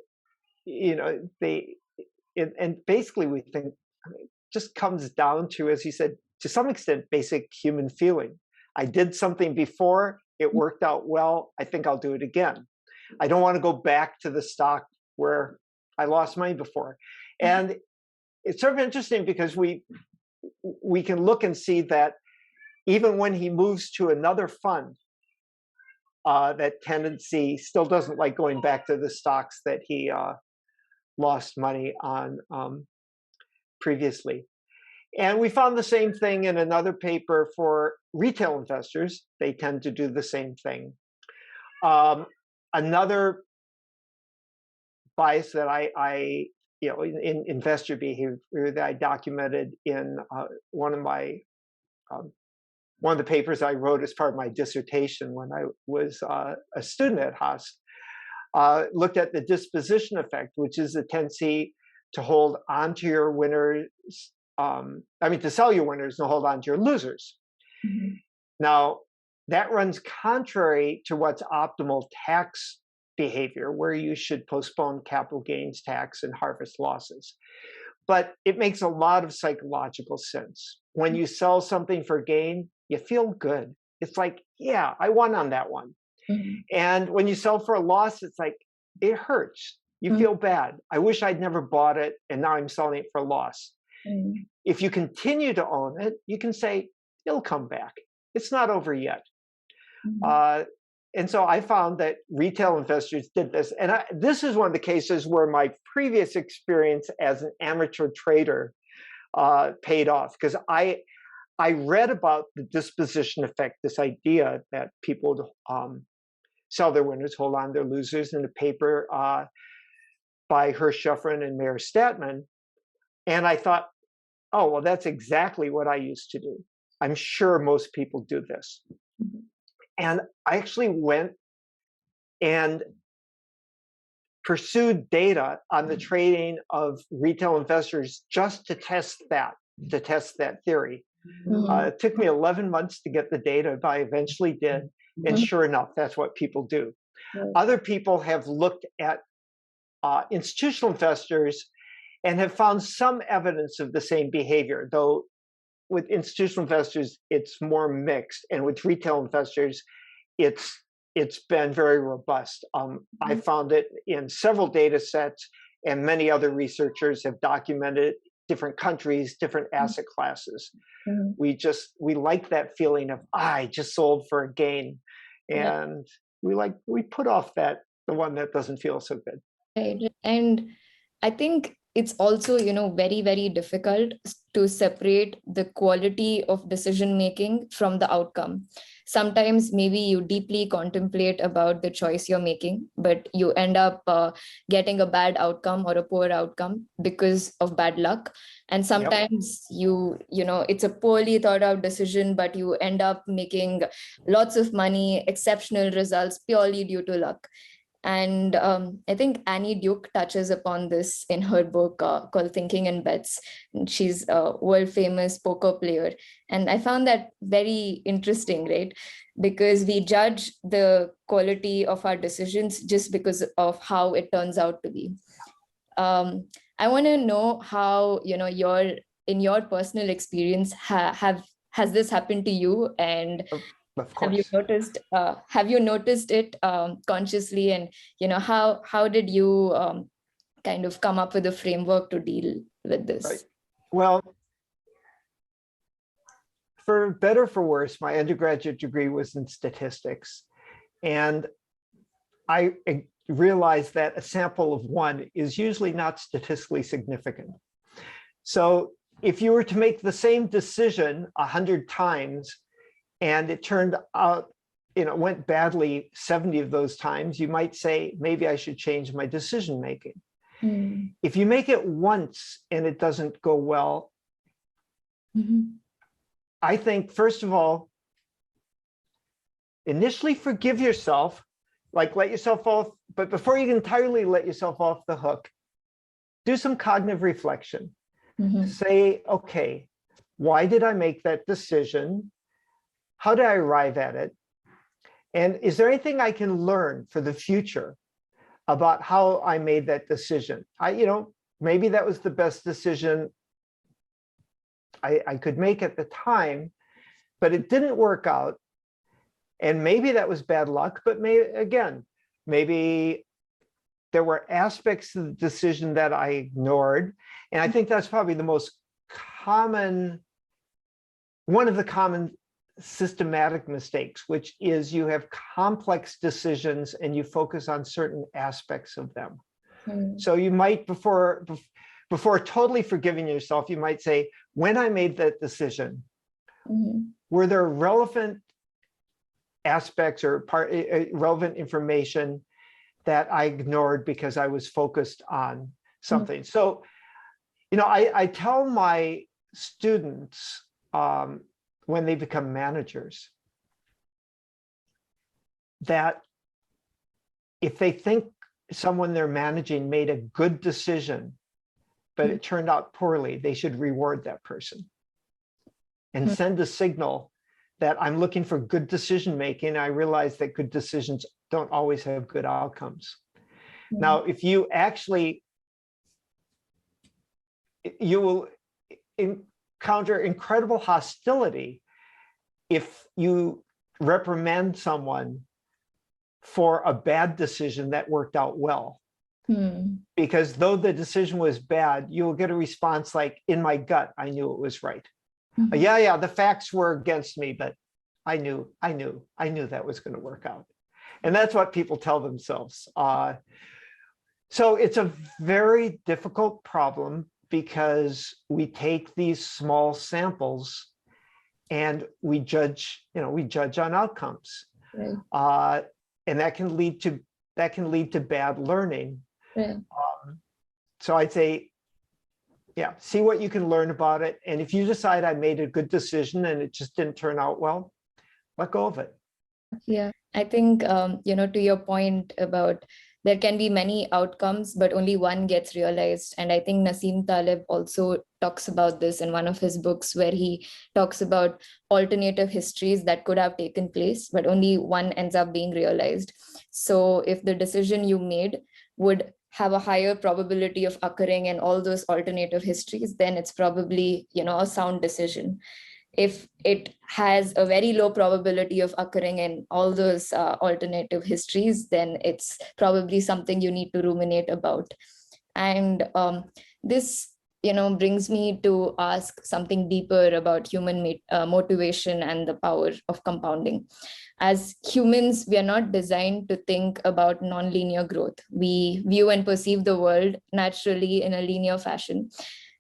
basically we think it just comes down to, as he said, to some extent, basic human feeling. I did something before, it worked out well, I think I'll do it again. I don't want to go back to the stock where I lost money before. And it's sort of interesting because we can look and see that even when he moves to another fund, that tendency still doesn't like going back to the stocks that he lost money on previously. And we found the same thing in another paper for retail investors. They tend to do the same thing. Another bias that I in investor behavior that I documented in one of the papers I wrote as part of my dissertation when I was a student at Haas, looked at the disposition effect, which is the tendency to hold onto your winners, to sell your winners and hold on to your losers. Mm-hmm. Now, that runs contrary to what's optimal tax behavior, where you should postpone capital gains tax and harvest losses. But it makes a lot of psychological sense. When you sell something for gain, you feel good. It's like, yeah, I won on that one. Mm-hmm. And when you sell for a loss, it's like, it hurts. You feel bad. I wish I'd never bought it, and now I'm selling it for a loss. Mm-hmm. If you continue to own it, you can say, it'll come back. It's not over yet. Mm-hmm. And so I found that retail investors did this. And this is one of the cases where my previous experience as an amateur trader paid off, because I read about the disposition effect, this idea that people sell their winners, hold on their losers, in a paper by Hirsch Schuffrin and Meyer Statman. And I thought, oh, well, that's exactly what I used to do. I'm sure most people do this. Mm-hmm. And I actually went and pursued data on the trading of retail investors just to test that theory. Mm-hmm. It took me 11 months to get the data, but I eventually did. Mm-hmm. And sure enough, that's what people do. Mm-hmm. Other people have looked at institutional investors and have found some evidence of the same behavior, though with institutional investors, it's more mixed. And with retail investors, it's it's been very robust. I found it in several data sets, and many other researchers have documented different countries, different asset classes. Mhm. We like that feeling of, I just sold for a gain. Right. And we put off the one that doesn't feel so good. Right. And I think it's also, very, very difficult to separate the quality of decision making from the outcome. Sometimes maybe you deeply contemplate about the choice you're making, but you end up getting a bad outcome or a poor outcome because of bad luck. And Yep. sometimes it's a poorly thought out decision, but you end up making lots of money, exceptional results purely due to luck. And I think Annie Duke touches upon this in her book called Thinking in Bets. And she's a world famous poker player. And I found that very interesting, right? Because we judge the quality of our decisions just because of how it turns out to be. I want to know how, in your personal experience, has this happened to you? And Of have you course. noticed it consciously, and how did you kind of come up with a framework to deal with this? Right. Well, for better or for worse, my undergraduate degree was in statistics. And I realized that a sample of one is usually not statistically significant. So if you were to make the same decision 100 times, and it turned out, went badly 70 of those times, you might say, maybe I should change my decision making. If you make it once and it doesn't go well, I think, first of all, initially forgive yourself, like let yourself off, but before you entirely let yourself off the hook, do some cognitive reflection. Say, okay, why did I make that decision? How did I arrive at it? And is there anything I can learn for the future about how I made that decision? Maybe that was the best decision I could make at the time, but it didn't work out. And maybe that was bad luck, but maybe there were aspects of the decision that I ignored. And I think that's probably the most common, one of the common systematic mistakes, which is you have complex decisions and you focus on certain aspects of them. So you might, before totally forgiving yourself, you might say, when I made that decision, were there relevant aspects or relevant information that I ignored because I was focused on something? So, I tell my students when they become managers that if they think someone they're managing made a good decision, but it turned out poorly, they should reward that person and send a signal that I'm looking for good decision making. I realize that good decisions don't always have good outcomes. Now, if you actually, you will encounter incredible hostility if you reprimand someone for a bad decision that worked out well. Because though the decision was bad, you'll get a response like, in my gut, I knew it was right. Yeah, the facts were against me, but I knew that was going to work out. And that's what people tell themselves. So it's a very difficult problem because we take these small samples and we judge on outcomes. Right. And that can lead to bad learning. Yeah. So I'd say, see what you can learn about it. And if you decide I made a good decision and it just didn't turn out well, let go of it. Yeah, I think, to your point about there can be many outcomes, but only one gets realized. And I think Nassim Taleb also talks about this in one of his books, where he talks about alternative histories that could have taken place, but only one ends up being realized. So if the decision you made would have a higher probability of occurring in all those alternative histories, then it's probably, a sound decision. if it has a very low probability of occurring in all those alternative histories, then it's probably something you need to ruminate about. And this brings me to ask something deeper about human motivation and the power of compounding. As humans, we are not designed to think about nonlinear growth. We view and perceive the world naturally in a linear fashion.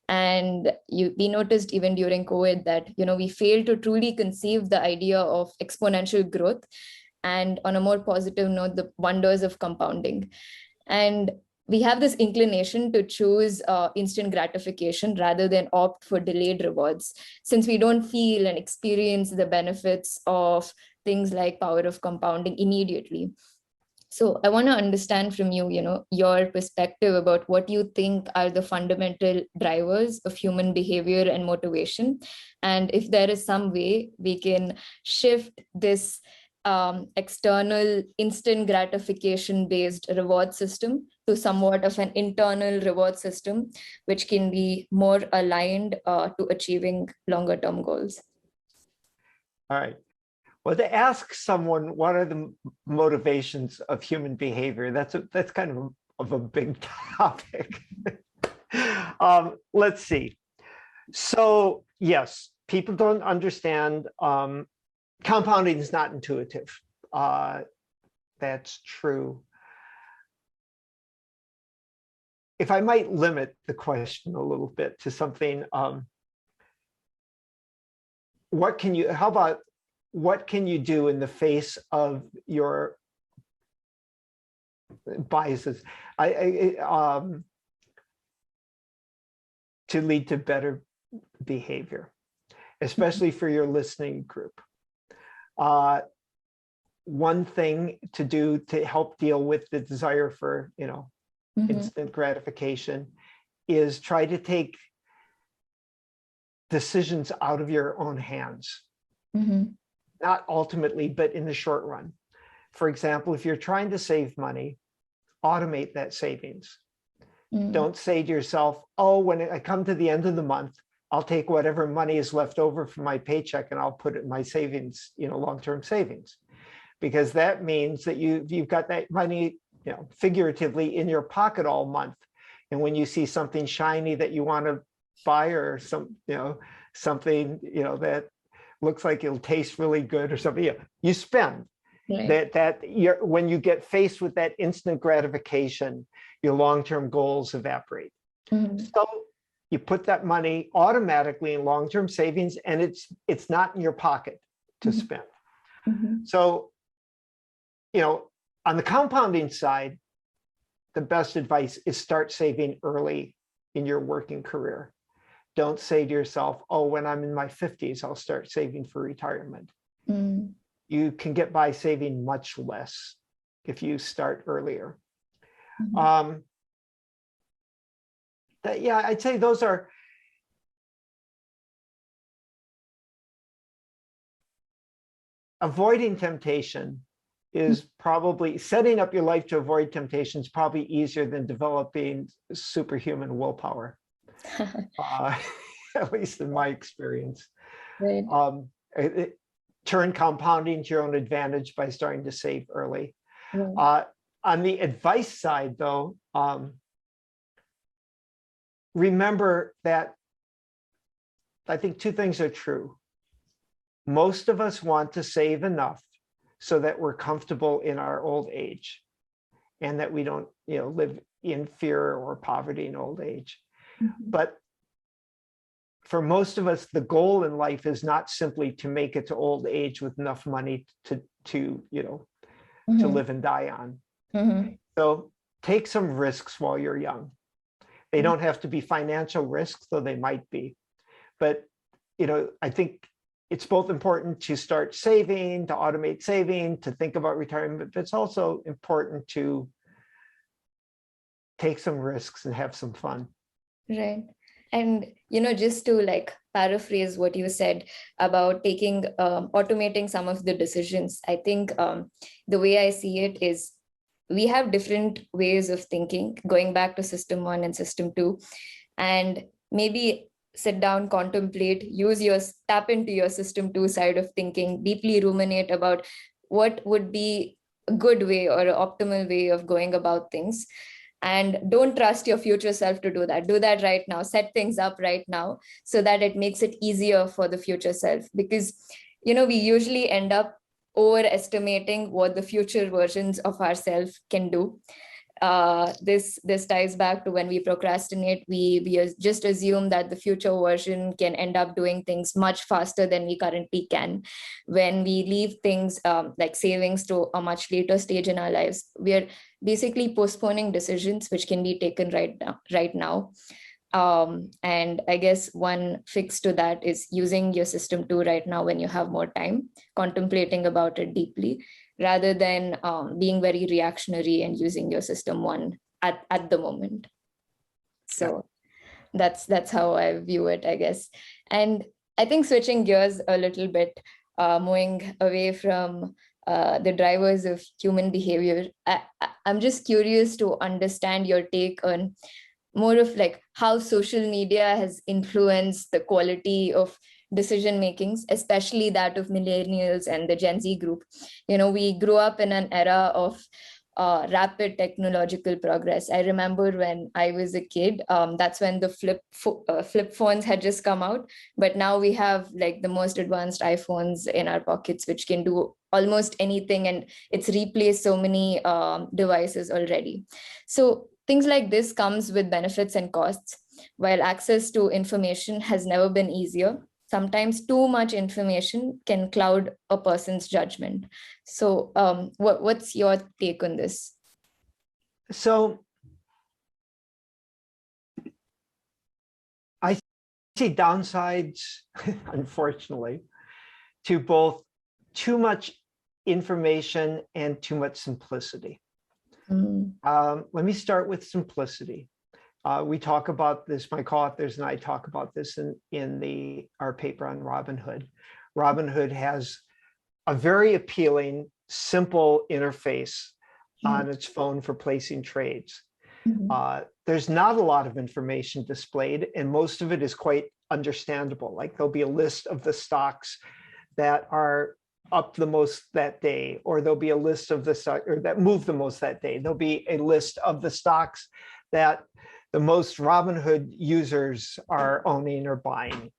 And we noticed even during COVID that we failed to truly conceive the idea of exponential growth, and on a more positive note, the wonders of compounding. And we have this inclination to choose instant gratification rather than opt for delayed rewards, since we don't feel and experience the benefits of things like power of compounding immediately. So I want to understand from you, your perspective about what you think are the fundamental drivers of human behavior and motivation. And if there is some way we can shift this external instant gratification based reward system to somewhat of an internal reward system, which can be more aligned to achieving longer term goals. All right. Well, to ask someone what are the motivations of human behavior, that's kind of a big topic. Let's see. So yes, people don't understand. Compounding is not intuitive. That's true. If I might limit the question a little bit to something, what can you do in the face of your biases to lead to better behavior, especially for your listening group? One thing to do to help deal with the desire for, instant gratification is try to take decisions out of your own hands. Not ultimately, but in the short run. For example, if you're trying to save money, automate that savings. Don't say to yourself, oh, when I come to the end of the month, I'll take whatever money is left over from my paycheck and I'll put it in my savings, long-term savings. Because that means that you've got that money, figuratively in your pocket all month. And when you see something shiny that you want to buy, or something that looks like it'll taste really good or something, you spend. Right. When you get faced with that instant gratification, your long-term goals evaporate. So you put that money automatically in long-term savings, and it's not in your pocket to spend. So, on the compounding side, the best advice is start saving early in your working career. Don't say to yourself, oh, when I'm in my 50s, I'll start saving for retirement. You can get by saving much less if you start earlier. I'd say those are avoiding temptation is probably setting up your life to avoid temptation is probably easier than developing superhuman willpower. At least in my experience. Right. Turn compounding to your own advantage by starting to save early. On the advice side, though, remember that I think two things are true. Most of us want to save enough so that we're comfortable in our old age and that we don't, live in fear or poverty in old age. But for most of us, the goal in life is not simply to make it to old age with enough money to live and die on. So take some risks while you're young. They don't have to be financial risks, though they might be. But, I think it's both important to start saving, to automate saving, to think about retirement, but it's also important to take some risks and have some fun. Right. And, just to paraphrase what you said about automating some of the decisions, I think the way I see it is we have different ways of thinking, going back to system 1 and system 2. And maybe sit down, contemplate, tap into your system 2 side of thinking, deeply ruminate about what would be a good way or an optimal way of going about things. And don't trust your future self to do that. Do that right now. Set things up right now so that it makes it easier for the future self. Because, we usually end up overestimating what the future versions of ourselves can do. This ties back to when we procrastinate. We just assume that the future version can end up doing things much faster than we currently can. When we leave things like savings to a much later stage in our lives, we are basically postponing decisions which can be taken right now. And I guess one fix to that is using your system 2 right now when you have more time, contemplating about it deeply, rather than being very reactionary and using your system 1 at the moment. So that's how I view it, I guess. And I think switching gears a little bit, moving away from the drivers of human behavior, I'm just curious to understand your take on more of like how social media has influenced the quality of decision makings, especially that of millennials and the Gen Z group. We grew up in an era of rapid technological progress. I remember when I was a kid, that's when the flip phones had just come out, but now we have like the most advanced iPhones in our pockets, which can do almost anything, and it's replaced so many devices already. So things like this comes with benefits and costs. While access to information has never been easier, sometimes too much information can cloud a person's judgment. So what's your take on this? So I see downsides, unfortunately, to both too much information and too much simplicity. Let me start with simplicity. We talk about this, my co-authors and I talk about this in our paper on Robinhood. Robinhood has a very appealing, simple interface on its phone for placing trades. There's not a lot of information displayed, and most of it is quite understandable. Like there'll be a list of the stocks that are up the most that day, or there'll be a list of the stock or that move the most that day. There'll be a list of the stocks that the most Robinhood users are owning or buying.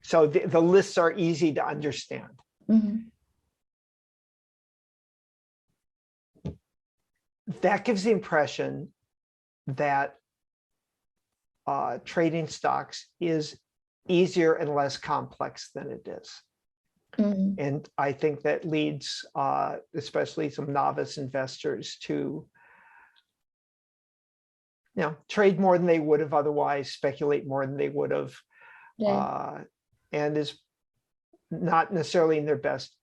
So the lists are easy to understand. That gives the impression that trading stocks is easier and less complex than it is. And I think that leads, especially some novice investors, to trade more than they would have otherwise, speculate more than they would have, and is not necessarily in their best,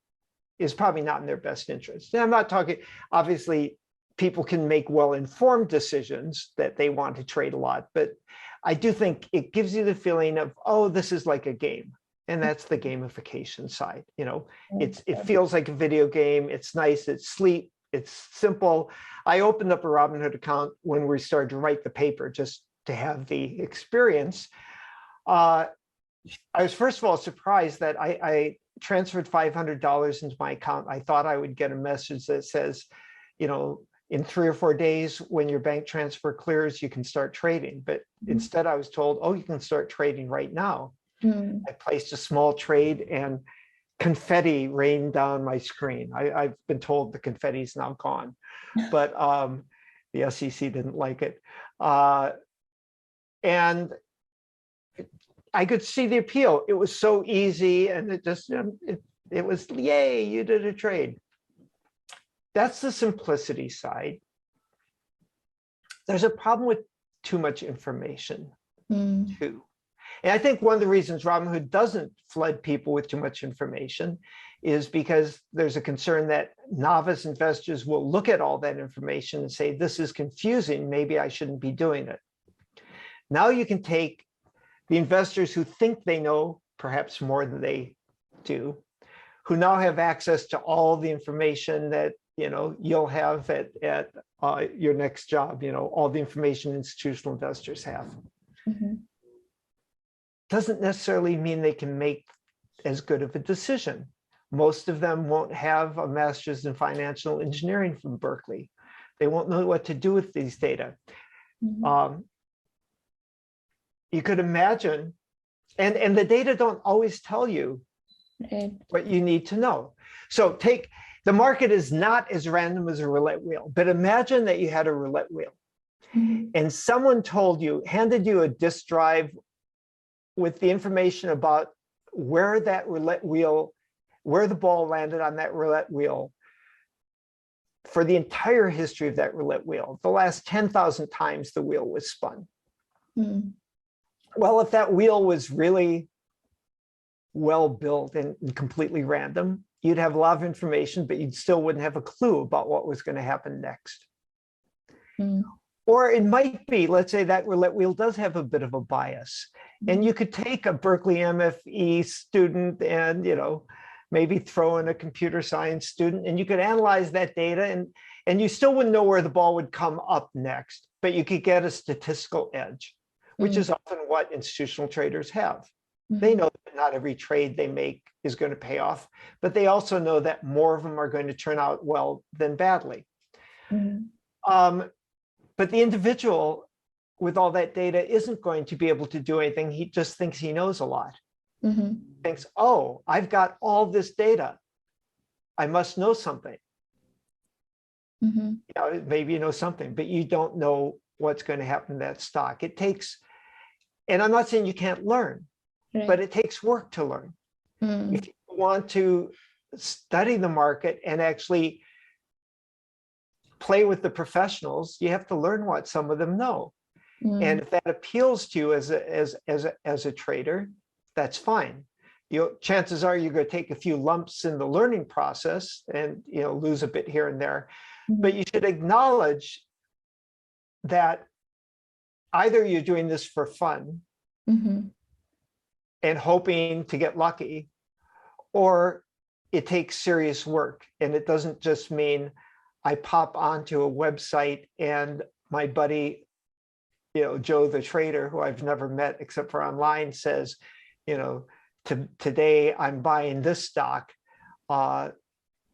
is probably not in their best interest. And I'm not talking, obviously, people can make well-informed decisions that they want to trade a lot, but I do think it gives you the feeling of, oh, this is like a game. And that's the gamification side. It feels like a video game. It's nice, it's sleek, it's simple. I opened up a Robinhood account when we started to write the paper just to have the experience. I was first of all surprised that I transferred $500 into my account. I thought I would get a message that says, in 3 or 4 days, when your bank transfer clears, you can start trading. But instead I was told, oh, you can start trading right now. I placed a small trade and confetti rained down my screen. I've been told the confetti is now gone, but the SEC didn't like it. And I could see the appeal. It was so easy, and it just, it was, yay, you did a trade. That's the simplicity side. There's a problem with too much information too. And I think one of the reasons Robinhood doesn't flood people with too much information is because there's a concern that novice investors will look at all that information and say, this is confusing, maybe I shouldn't be doing it. Now you can take the investors who think they know perhaps more than they do, who now have access to all the information that you'll have at your next job, all the information institutional investors have. doesn't necessarily mean they can make as good of a decision. Most of them won't have a master's in financial engineering from Berkeley. They won't know what to do with these data. You could imagine, and the data don't always tell you what you need to know. So the market is not as random as a roulette wheel, but imagine that you had a roulette wheel and someone handed you a disk drive with the information about where that roulette wheel, where the ball landed on that roulette wheel for the entire history of that roulette wheel, the last 10,000 times the wheel was spun. Well, if that wheel was really well built and completely random, you'd have a lot of information, but you still wouldn't have a clue about what was going to happen next. Or it might be, let's say that roulette wheel does have a bit of a bias, and you could take a Berkeley MFE student and, maybe throw in a computer science student, and you could analyze that data, and you still wouldn't know where the ball would come up next, but you could get a statistical edge, which is often what institutional traders have. They know that not every trade they make is going to pay off, but they also know that more of them are going to turn out well than badly. But the individual with all that data isn't going to be able to do anything. He just thinks he knows a lot. Thinks, oh, I've got all this data. I must know something. Maybe you know something, but you don't know what's going to happen to that stock. It takes, and I'm not saying you can't learn, but it takes work to learn. If you want to study the market and actually play with the professionals, you have to learn what some of them know. And if that appeals to you as a trader, that's fine. Chances are you're going to take a few lumps in the learning process and lose a bit here and there. But you should acknowledge that either you're doing this for fun and hoping to get lucky, or it takes serious work. And it doesn't just mean I pop onto a website and my buddy, Joe the trader, who I've never met except for online, says, today I'm buying this stock, join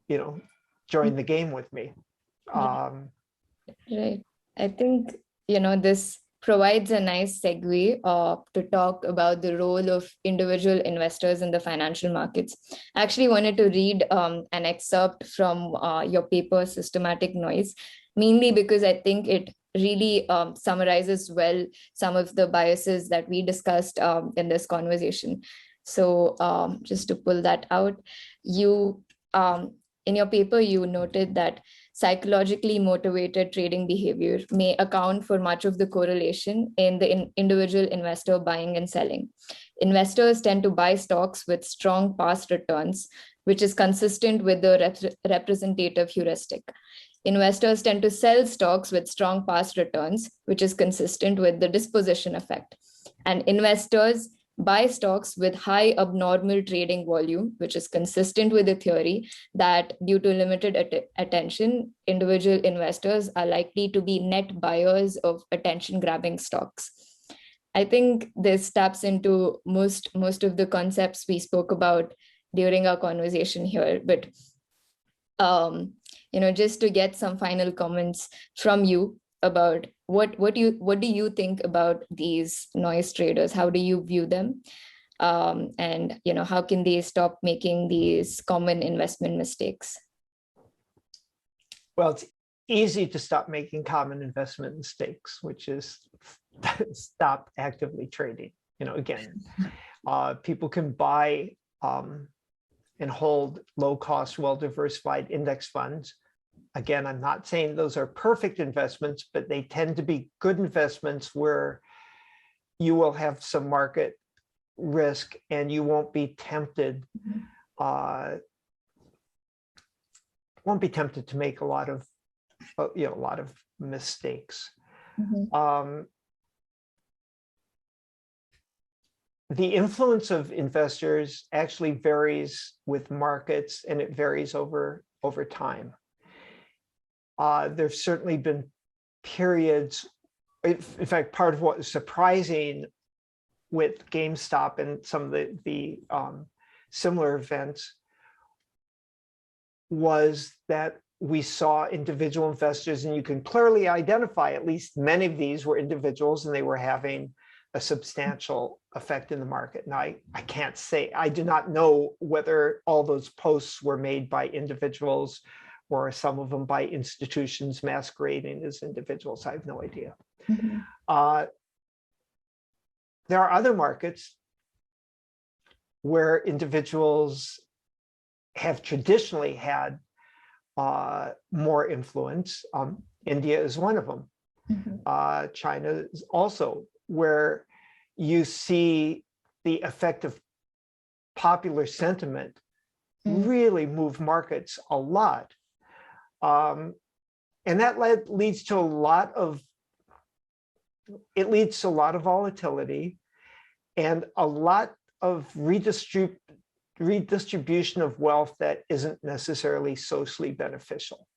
the game with me. Right. I think, this provides a nice segue to talk about the role of individual investors in the financial markets. I actually wanted to read an excerpt from your paper, Systematic Noise, mainly because I think it really summarizes well some of the biases that we discussed in this conversation. So just to pull that out, you in your paper, you noted that psychologically motivated trading behavior may account for much of the correlation in the individual investor buying and selling. Investors tend to buy stocks with strong past returns, which is consistent with the representative heuristic. Investors tend to sell stocks with strong past returns, which is consistent with the disposition effect. And investors buy stocks with high abnormal trading volume, which is consistent with the theory that due to limited attention, individual investors are likely to be net buyers of attention-grabbing stocks. I think this taps into most of the concepts we spoke about during our conversation here. But just to get some final comments from you about what do you think about these noise traders? How do you view them? And how can they stop making these common investment mistakes? Well, it's easy to stop making common investment mistakes, which is stop actively trading. Again, people can buy and hold low-cost, well-diversified index funds. Again, I'm not saying those are perfect investments, but they tend to be good investments where you will have some market risk and you won't be tempted. Won't be tempted to make a lot of mistakes. The influence of investors actually varies with markets, and it varies over time. There's certainly been periods, in fact, part of what is surprising with GameStop and some of the similar events was that we saw individual investors, and you can clearly identify at least many of these were individuals and they were having a substantial effect in the market. Now, I can't say, I do not know whether all those posts were made by individuals or some of them by institutions masquerading as individuals. I have no idea. Mm-hmm. There are other markets where individuals have traditionally had more influence. India is one of them. Mm-hmm. China is also, where you see the effect of popular sentiment really move markets a lot. And that leads to a lot of volatility and a lot of redistribution of wealth that isn't necessarily socially beneficial.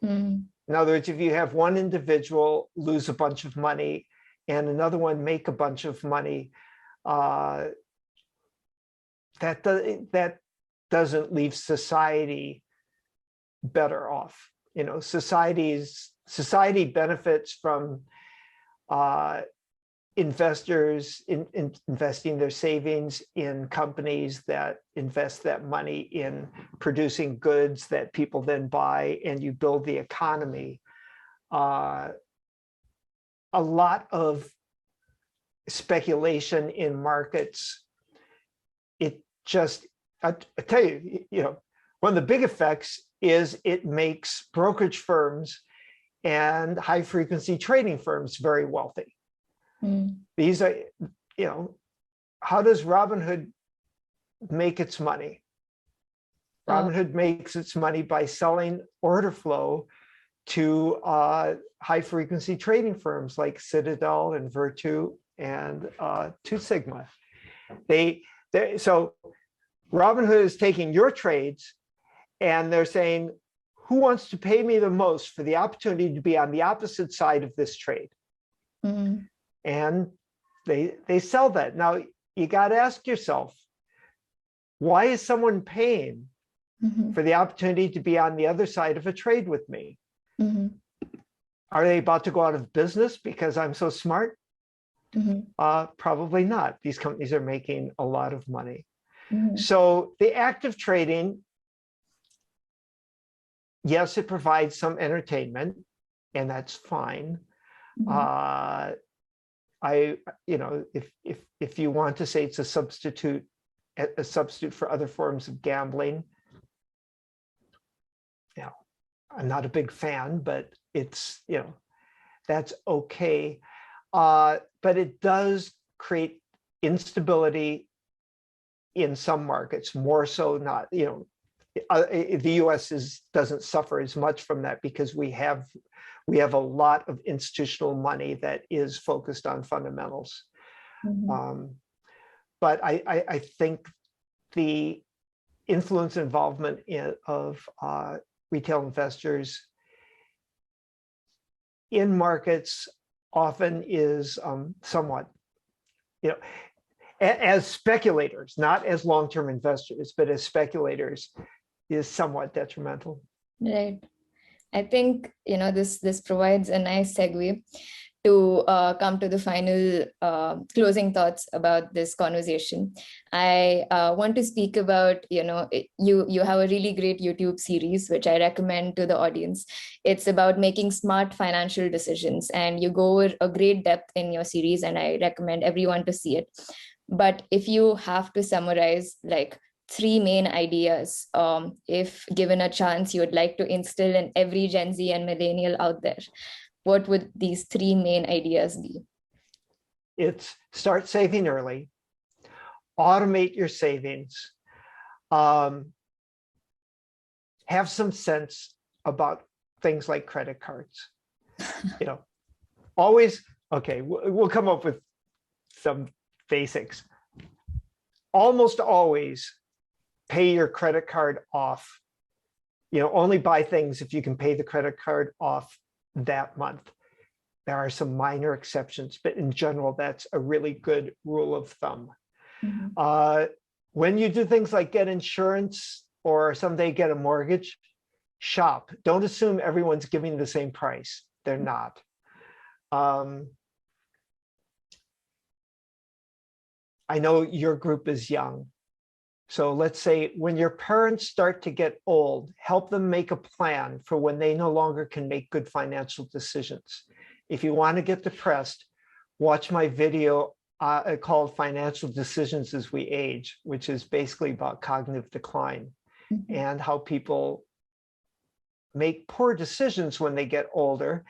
In other words, if you have one individual lose a bunch of money and another one make a bunch of money, that doesn't leave society better off. You know, society benefits from investors investing their savings in companies that invest that money in producing goods that people then buy, and you build the economy. A lot of speculation in markets, it just, I tell you, one of the big effects is it makes brokerage firms and high frequency trading firms very wealthy. These are, how does Robinhood make its money? Robinhood makes its money by selling order flow to high frequency trading firms like Citadel and Virtu and Two Sigma. So Robinhood is taking your trades and they're saying, who wants to pay me the most for the opportunity to be on the opposite side of this trade? And they sell that. Now, you got to ask yourself, why is someone paying for the opportunity to be on the other side of a trade with me? Are they about to go out of business because I'm so smart? Probably not. These companies are making a lot of money. So the act of trading, yes, it provides some entertainment, and that's fine. If you want to say it's a substitute for other forms of gambling, I'm not a big fan, but it's, that's okay. But it does create instability in some markets, more so not, the US doesn't suffer as much from that because we have a lot of institutional money that is focused on fundamentals. But I think the influence and involvement of retail investors in markets often is somewhat, as speculators, not as long-term investors, but as speculators, is somewhat detrimental. Right. I think, this provides a nice segue to come to the final closing thoughts about this conversation. I want to speak about, you have a really great YouTube series, which I recommend to the audience. It's about making smart financial decisions, and you go over a great depth in your series, and I recommend everyone to see it. But if you have to summarize like 3 main ideas, if given a chance, you would like to instill in every Gen Z and millennial out there, what would these 3 main ideas be? It's start saving early, automate your savings, have some sense about things like credit cards. Always, okay, we'll come up with some basics. Almost always pay your credit card off. Only buy things if you can pay the credit card off that month. There are some minor exceptions, but in general, that's a really good rule of thumb. When you do things like get insurance or someday get a mortgage, shop. Don't assume everyone's giving the same price. They're not. I know your group is young. So let's say when your parents start to get old, help them make a plan for when they no longer can make good financial decisions. If you want to get depressed, watch my video called Financial Decisions as We Age, which is basically about cognitive decline and how people make poor decisions when they get older,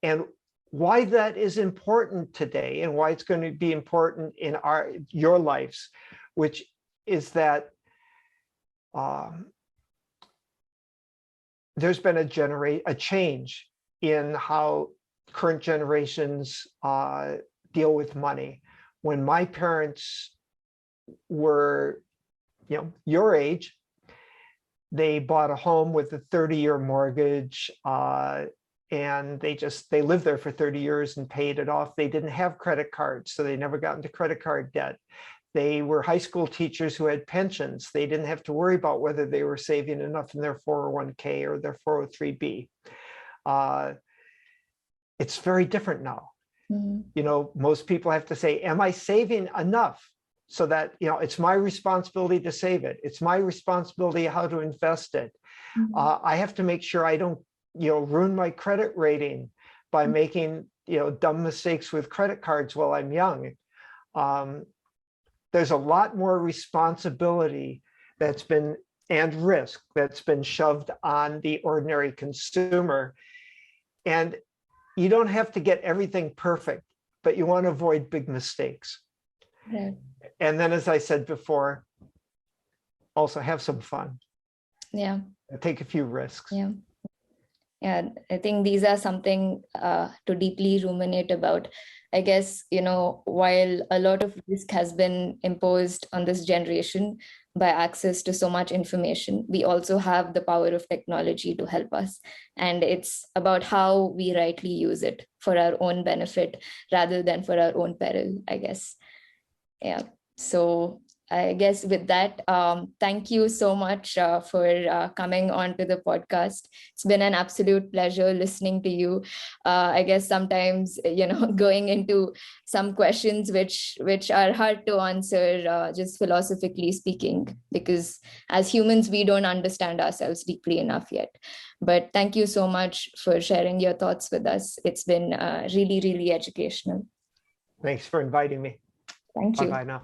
and why that is important today and why it's going to be important in your lives, which is that there's been a change in how current generations deal with money. When my parents were, your age, they bought a home with a 30-year mortgage, and they lived there for 30 years and paid it off. They didn't have credit cards, so they never got into credit card debt. They were high school teachers who had pensions. They didn't have to worry about whether they were saving enough in their 401k or their 403b. It's very different now. Most people have to say, am I saving enough so that, it's my responsibility to save it. It's my responsibility how to invest it. I have to make sure I don't, ruin my credit rating by making, dumb mistakes with credit cards while I'm young. There's a lot more responsibility and risk that's been shoved on the ordinary consumer. And you don't have to get everything perfect, but you want to avoid big mistakes. Yeah. And then, as I said before, also have some fun. Yeah. Take a few risks. Yeah. Yeah, I think these are something to deeply ruminate about. I guess, while a lot of risk has been imposed on this generation by access to so much information, we also have the power of technology to help us. And it's about how we rightly use it for our own benefit rather than for our own peril, I guess. Yeah. So I guess with that, thank you so much for coming on to the podcast. It's been an absolute pleasure listening to you. I guess sometimes, going into some questions which are hard to answer, just philosophically speaking, because as humans, we don't understand ourselves deeply enough yet. But thank you so much for sharing your thoughts with us. It's been really, really educational. Thanks for inviting me. Thank you. Bye-bye now.